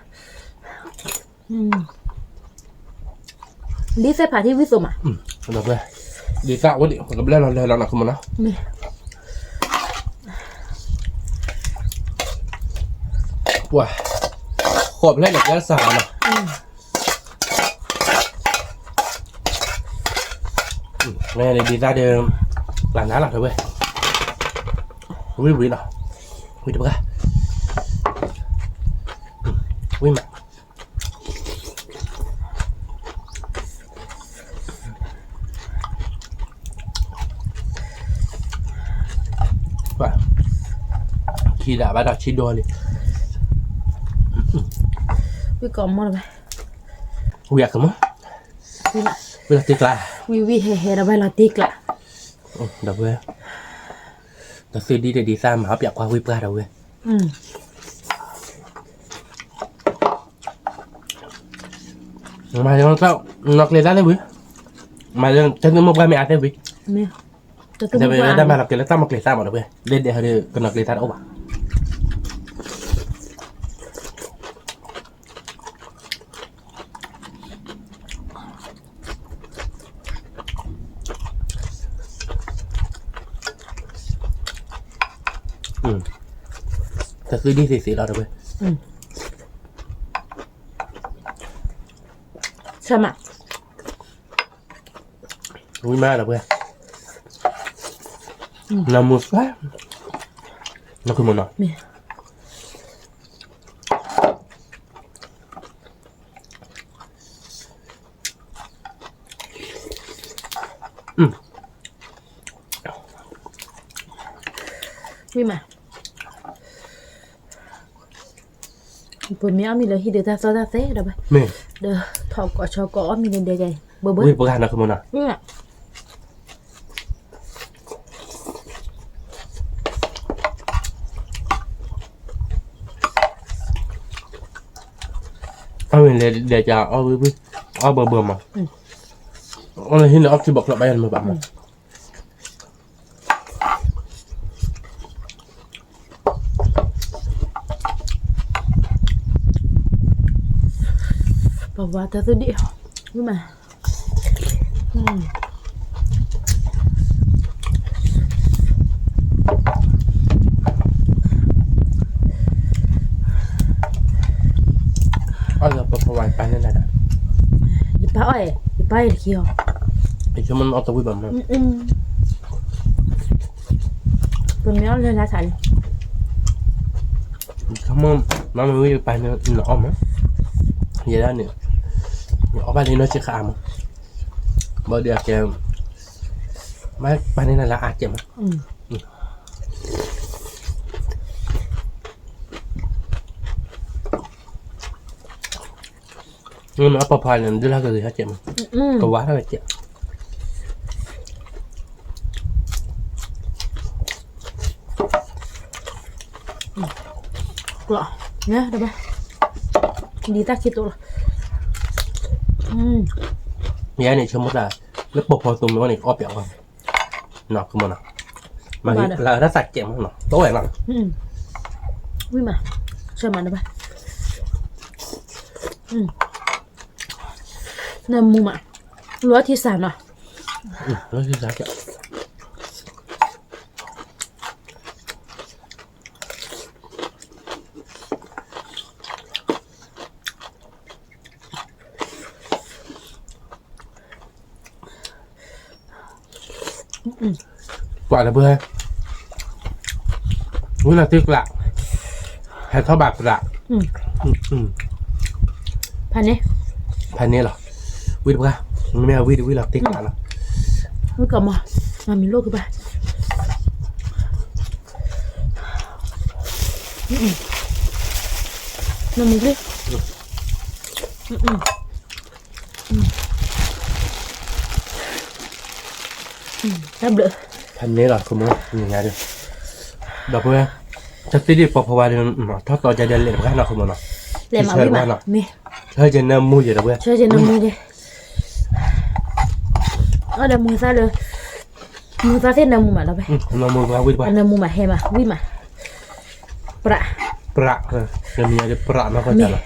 ดีเซผ่าที่วิสุมอ่ะ สำหรับเลยดีจ้าวันนี้ผมกับเล่นเราเลยเราหนักขึ้นมาเนาะ นี่ ว้าขอบเล่นหนักแล้วสาวเนาะแม่เลยดีจ้าเดิมหลานน้าหลักเลยเว้ยวิ่งเนาะวิ่งเดี๋ยวกันวิ่งมาว้าขี้ด่าบ้าด่าชี้โดนเลย วิกอมหมดเลย วิ่งกันมั้ง วิละ วิ่งติดละ วิเฮเฮเราไปเราติ๊กละ เดี๋ยวเว้ยแต่ซื้อดีเดี๋ยวดีซ่ามาอยากกว่าวิ่งปลาเดี๋ยวเว้ยมาเรื่องเจ้านอกเลยได้เลยเว้ยมาเรื่องฉันนึกว่าไม่อาจได้เว้ย เนี่ยจะ แต่เวลาได้มาหลักเกลือตั้มมาเกลือตั้มหมดเลยเว้ยเล่นเดี๋ยวเขาเดี๋ยวกันนอกเลยตั้มเอาวะแต่ซื้อดีสีเราเดี๋ยวเว้ยใช่ไหม วิ่งมาเดี๋ยวเว้ยน้ำมุสวะนั่นคือมันเนาะวิ่งมาปุ่นมีอ้อมีเลยที่เดือดตาซาเซ่เดี๋ยวไปเดี๋ยวถอดก่อชอก่อมีเงินเดือนใหญ่เบื่อเบื่อ วิ่งประกันนะคือมันเนาะ เนี่ยเอาเงินเดี๋ยวจะเอาวิ่งเอาเบื่อมาเอาเลยที่เราเอาที่บอกเราไปกันมาบ้างบอกว่าจะซื้อดีวิ่งมาเอาเราไปพอไวไปนั่นแหละ อย่าไปอ้อยอย่าไปเขียว ไอ้ชั่วมันเอาตัววิ่งแบบนั้น ปุ่นมีอ้อเลยนะฉัน ชั่วมันน้ำมันวิ่งไปเนี่ยหนอมมั้ยเยอะแล้วเนี่ยเอาไปที่น้อยเชื่อข้ามบ่เดี๋ยวแกไม่ไปในนั้นละอาจจะมั้ยมันเอาพอๆเนี่ยดูแล้วก็เลยฮะเจ็บมั้ยก็ว่าแล้วเจ็บกลัวเนี่ยเดี๋ยวไปดีตาคิดตัวละมีอันนี้ชั่วโมงละแล้วพอๆตัวมันนี่อ้อเปียกอ่ะเนาะคือมันเนาะมาแล้วถ้าสักเจ็บมั้งเนาะโตแหวนมั้งวิ่งมาเชื่อมันเดี๋ยวไปน้ำมูมารั้วที่สามอ่ะ แล้วที่สักเจ็บ กว่าแล้วเพื่อนวิลาติกละให้เท่าบาทละพันนี้เหรอวิดปะไม่เอาวิลาติกละหรอวิก่อนมามีโลกคือปะน้ำมีด้วยแซ่บเลยพันนี้เหรอคุณมึงยังไงดิดอกเพื่อนจะติดดิปพวาเดินถ้าต่อจะเดินเล่นกันหรอคุณมึงเนาะเล่นมาวิ่งมามีช่วยเจนน้ำมูอยู่ดอกเพื่อนช่วยเจนน้ำมูดิเดี๋ยวมือซาเลยมือซาเส้นน้ำมูมาแล้วไปน้ำมูมาวิ่งไปน้ำมูมาเฮมาวิ่งมาประจะมีอะไรประมากกว่าจะหรอ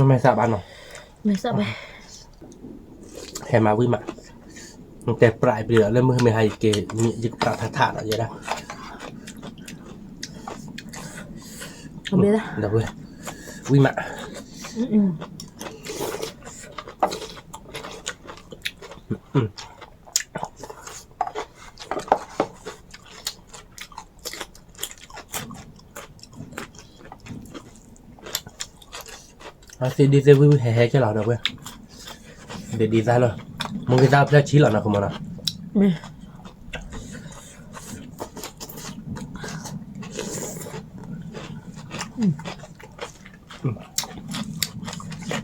ไม่ทราบบ้านหรอไม่ทราบไปแห่มาวิ่งมาแต่ปลายเดือนแล้วมือไม่ให้เกมียึดปลาถาดอะไรนะเอาไปละเดี๋ยวเว้ยวิ่งมาดีเซลวิ่งแห่แค่หรอเดี๋ยวเว้ยเดี๋ยวดีใจเลยมึงจะได้เพื่อชี้หรอนะคุณมอนะ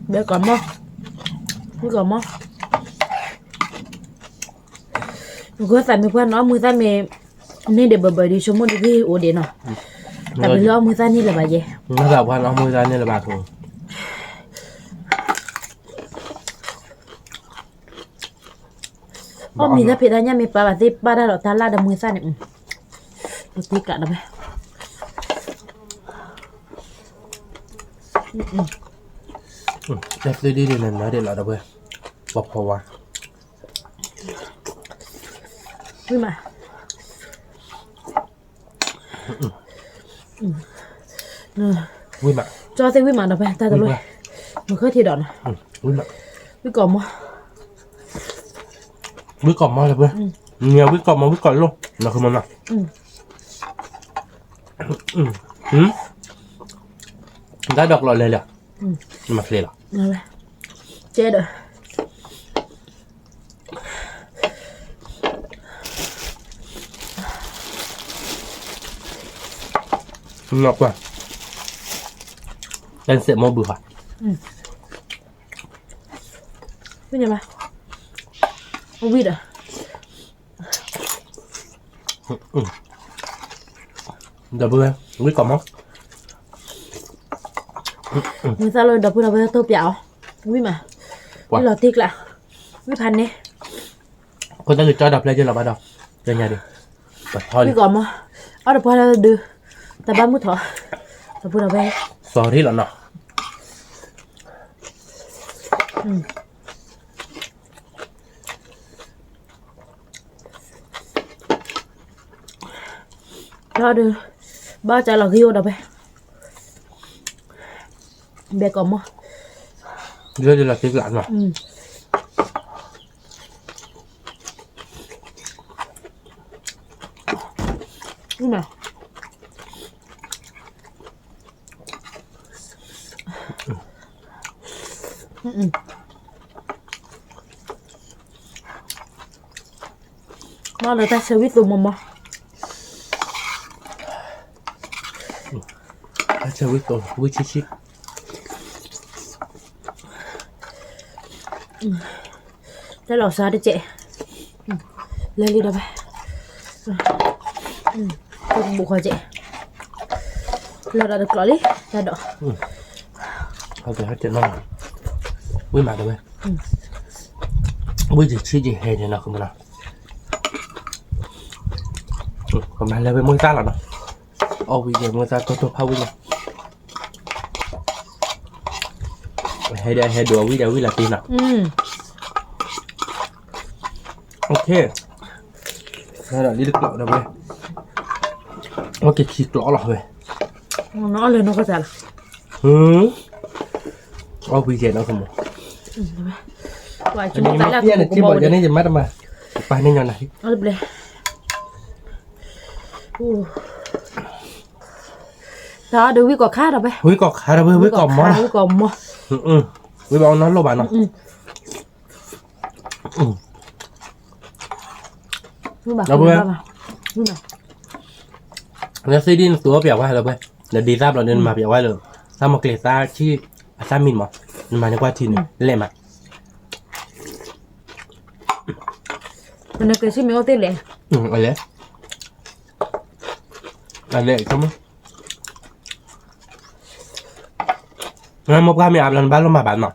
เดี๋ยวก่อนมั้งกูใส่ไม่เพื่อนเนาะมือใส่เมย์นี่เดี๋ยวเบอร์ดีชั่วโมงดีพี่โอเดียเนาะแต่เป็นเรื่องมือใส่นี่แหละบ่ายเย่ไม่แบบว่าเอามือใส่นี่แหละบ่ายถูกมีถ้าผิดอะไรเนี่ยมีปลาแบบที่ปลาได้หรอทาร่าดมือสั้นเนี่ยเราตีกัดได้ไหมเด็กดีๆนั่นนะเด็กเราได้เว้ยบอกพอวะวิ่งมาวิ่งมาจอเซวิ่งมาได้ไหมตาตะลุยมันเคยทีดอนวิ่งมาวิ่งก่อนมั้งวิ่งก่อนมาเลยเว้ยเนี่ยวิ่งก่อนลงนะคือมันนะได้ดอกลอยเลยเหรอมาเลยเหรออะไรเจ๊เด้อหนักกว่าเป็นเสียโมบุค่ะไม่ใช่ไหมวิดอ่ะเดี๋ยวเบื่อวิ่งก่อนมั้งมือซาโลดับเบิลตัวเปล่าวิ่งมาวิ่งหลอดติ๊กละวิ่งพันเนี่ยคนตั้งใจจอดับเลยจะหลับบ้าดอกยังไงดิวิ่งก่อนมั้งเอาดับพอแล้วดื้อแต่บ้านมุดถอดับเบิลเอาไปสองที่หรอเนาะรอดูบ้าใจเราคิวดับไปเบกก่อนมั้งเรื่องเราติ๊กหลานหรอนี่มามาเลยแต่ชีวิตตัวมั้งชีวิตตัววิชิแต่เราซาดิเจเลยลีดับไปตัวบุกเจเราได้กลอลี่ได้ดอกเอาไปให้เจ้าน้องวิ่งมาได้ไหมวิ่งจะชี้จริงเฮเนี่ยนะคุณมันนะ còn mà lên với môi ta là nó ô bây giờ môi ta tôi phao với nhau hay đây hay đùa với đâu với là tiền nào ok đây là đi được lọ đâu vậy ok thịt lọ rồi nó lên nó có sao ô bây giờ nó không vậy chúng ta là chỉ bỏ cho nên gì mất mà bài nên nhỏ này đó đừng biết có khá đâu bé quý cọt khá đâu quý cọt món quý cọt món quý bao nó lô bạn nó đâu bữa nó xây điตัวเปียกไว้แล้วเว้ยเดี๋ยวดีทราบเราเดินมาเปียกไว้เลยทำมาเกล็ดตาที่ซามินมั้งมาในกว่าทีนึงเล่มอ่ะมันก็ชิมไม่เอาเต้เลย อะไรก็มั้งงั้นมอบกามีอาบลันบ้านเรามาบ้านเนาะ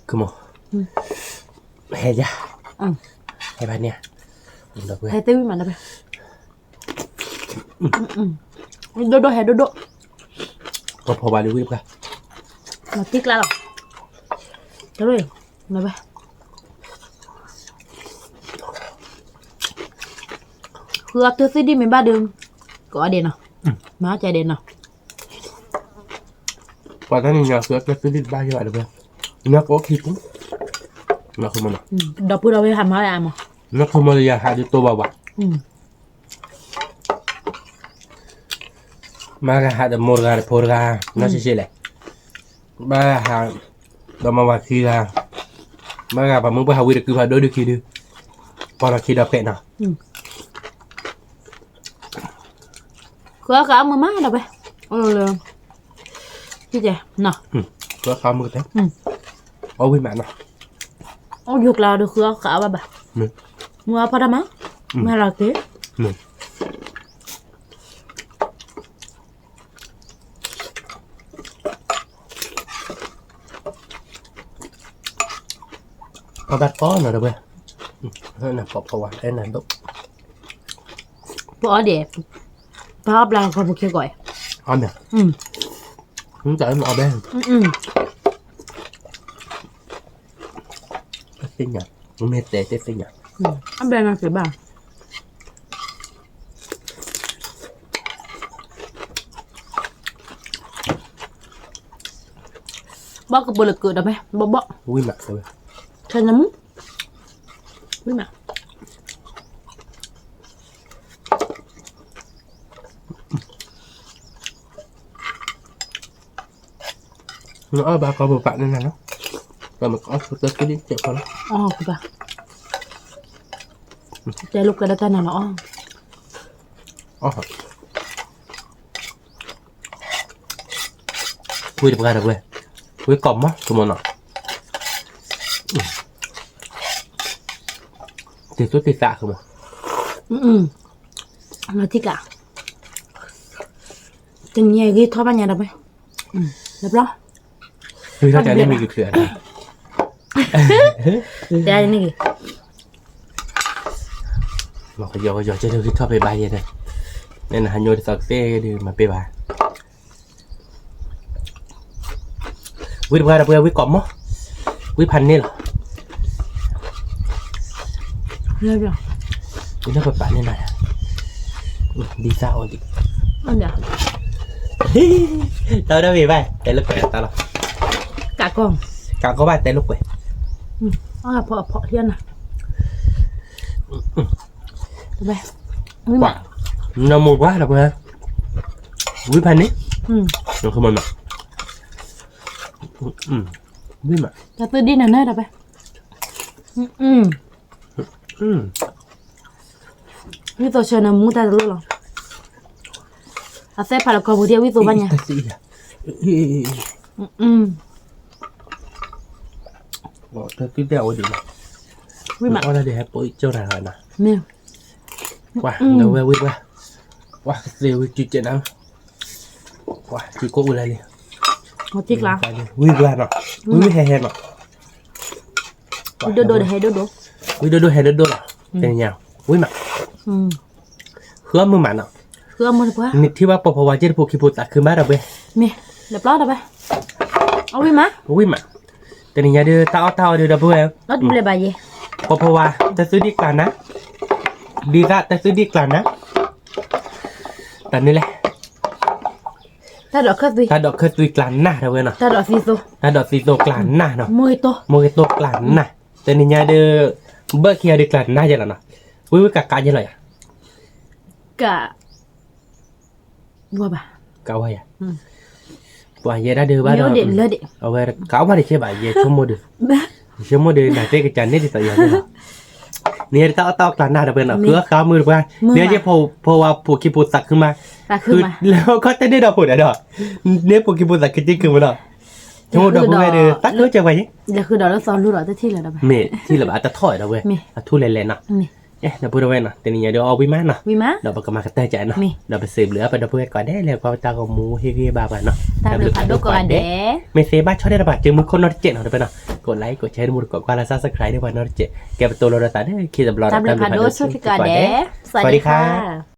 คือมั้งเฮียเฮียบ้านเนี่ยเฮ้ยเต้วิมันนะเบ้โดโดเฮ้ยโดโดก็พอบ้านดูวิบกันมาติ๊กแล้วหรอจะเลยนะเบ้คือเอาตัวซีดีไม่บ้าเดิมก็เด่นเนาะมาใจเด่นเนาะว่าท่านนี่เนี่ยคือตัวซีดีบ้าเยอะเลยเว้ยนักโอเคปุ๊บนักคือมันดอกพูดเอาไปทำอะไรมั้งนักคือมันเลยหาดูตัวบ้ามาหาแต่มอร์กาพอร์กาน่าจะใช่เลยมาหาดอมาว่าคีรามาหาแบบมึงไปหาวิธีคือหาโดยดูคีดูพอเราคีดเอาเป็ดเนาะคือเอามือมาดับไปพี่เจ๋เนาะก็ข้าวมือเต็มเอาไว้แม่เนาะเอาหยุดเราดูคือเอาข้าวแบบมือพอได้มั้งไม่หรอกเก๋เอาแบบก้อนหน่อยดับไปนั่นน่ะปอบว่าไอ้นั่นตุ๊กพอเดี๋ยวพอปลาเขาบุกเกี่ยก่อยเอาเนี่ยมึงจะเอาแบบสิ่งอย่างมึงไม่เตะสิ่งอย่างเอาแบบมาเสียบ้างบอกกับบริเกิดได้ไหมบอกวิ่งหนักเลยใช่น้ำวิ่งมาnó bà có một bạn nên là nó và mình có tới cái đi chợ con cái bà chạy lúc cái đó tên là nó vui được ra được về vui cọm á tụi mình nọ tiền số tiền xạ không à nó thích cả từng nhà ghi thoa bao nhà đâu vậy đẹp đóคือถ้าจะได้มีกี่เสือนะได้นี่กี่บอกก็ยอจะดูที่ชอบไปบายเลยเนี่ยนะฮันโยสักเซ่ดูมาไปบายวิ่งไปแล้ววิ่งกล่อมมั้งวิ่งพันนี่หรอเรียบร้อยวิ่งถ้าไปป่านี่หน่อยดีซ่าอ่อนดิอันเดียวtao đã về bài té lúc quẹt tao rồi cả có bài té lúc quẹt phọ thiên à về quả nó một quá đọc ha quý pan đấy nó không ăn mà quý mà ta tự đi nào nơi đọc về quý tôi chờ nó mua ta được luôn sẽ phải là có một điều ví dụ bao nhiêu bỏ theo tiếp theo đi mà quý mặt ra để hẹp bụi châu này rồi nè nè quá đâu về quý quá quá đều chuyện chuyện nào quá chỉ có lại đi một chiếc lá quý qua nè quý hè nè đôi đôi hay đôi đôi quý đôi hay đôi đôi nè tên nhau quý mặt khứa mưa mặn nào khứa mưa quá nịt thi vào bọc hoa trên bộ khi bột tạc cứ má đâu bê mẹ đẹp lắm đâu bê ôi bí má ui mà từ nhà đưa tao đưa đâu bê nó cũng là bài gì bọc hoa taซื้อđi cản á đi ra taซื้อđi cản áแต่นี่แหละ ta đọt khơi gì ถ้าดอกเคยตุยกลั่นหน้าđâu bê nào ta đọt gì rồi ถ้าดอกสีโตกลั่นหน้าเนาะ mười tô โมเกโตกลั่นหน้าแต่นี่nhà đưa bơ kia đi cลั่นหน้าจะแล้วเนาะvới cả cá như vậy à cả đua bà cậu hay à bà về đã đưa ba nhớ rồi điện lên điện ở về cậu mà đi chơi bà về không mua được không mua được là cái chăn đấy thì tại giờเนี่ยตอกหลานหน้าเดี๋ยวเป็นอ่ะคือข้าวมือไปเนี่ยจะพอว่าผูกกีบูสักขึ้นมา ta khơi mà แล้วก็จะได้ดอกผุดอ่ะดอกเนี่ยผูกกีบูสักขึ้นจริงขึ้นมาดอกทั้งหมดดอกบัวเดือตักเลือจะไปยัง là khơi đó nó son luôn rồi tới thi là đâu bà เมที่เราอาจจะถอยดอกเว้ยทุ่นเล่นๆเนาะ mẹ เอ๊ะเดี๋ยวพูดเอาไว้เนาะแต่เนี่ยเดี๋ยวเอาวิมานเนาะ vì má เดี๋ยวก็มากระแตใจเนาะเดี๋ยวไปสืบเหลือไปเดี๋ยวพูดก่อนได้แล้วก็ตากับหมูเฮียบาบาเนาะ ta được phản đốt còn để เมเซบ้าชอบได้ระบาดเจอมือคนนอตเจ็ดเอาไปเนาะกดไลค์กดแชร์มือกดกว่าแล้วซับสไครต์ด้วยวันนอตเจ็ดแกเป็นตัวเราตาได้คิดจะบล็อก ta được phản đốt số cái còn để สวัสดีครับ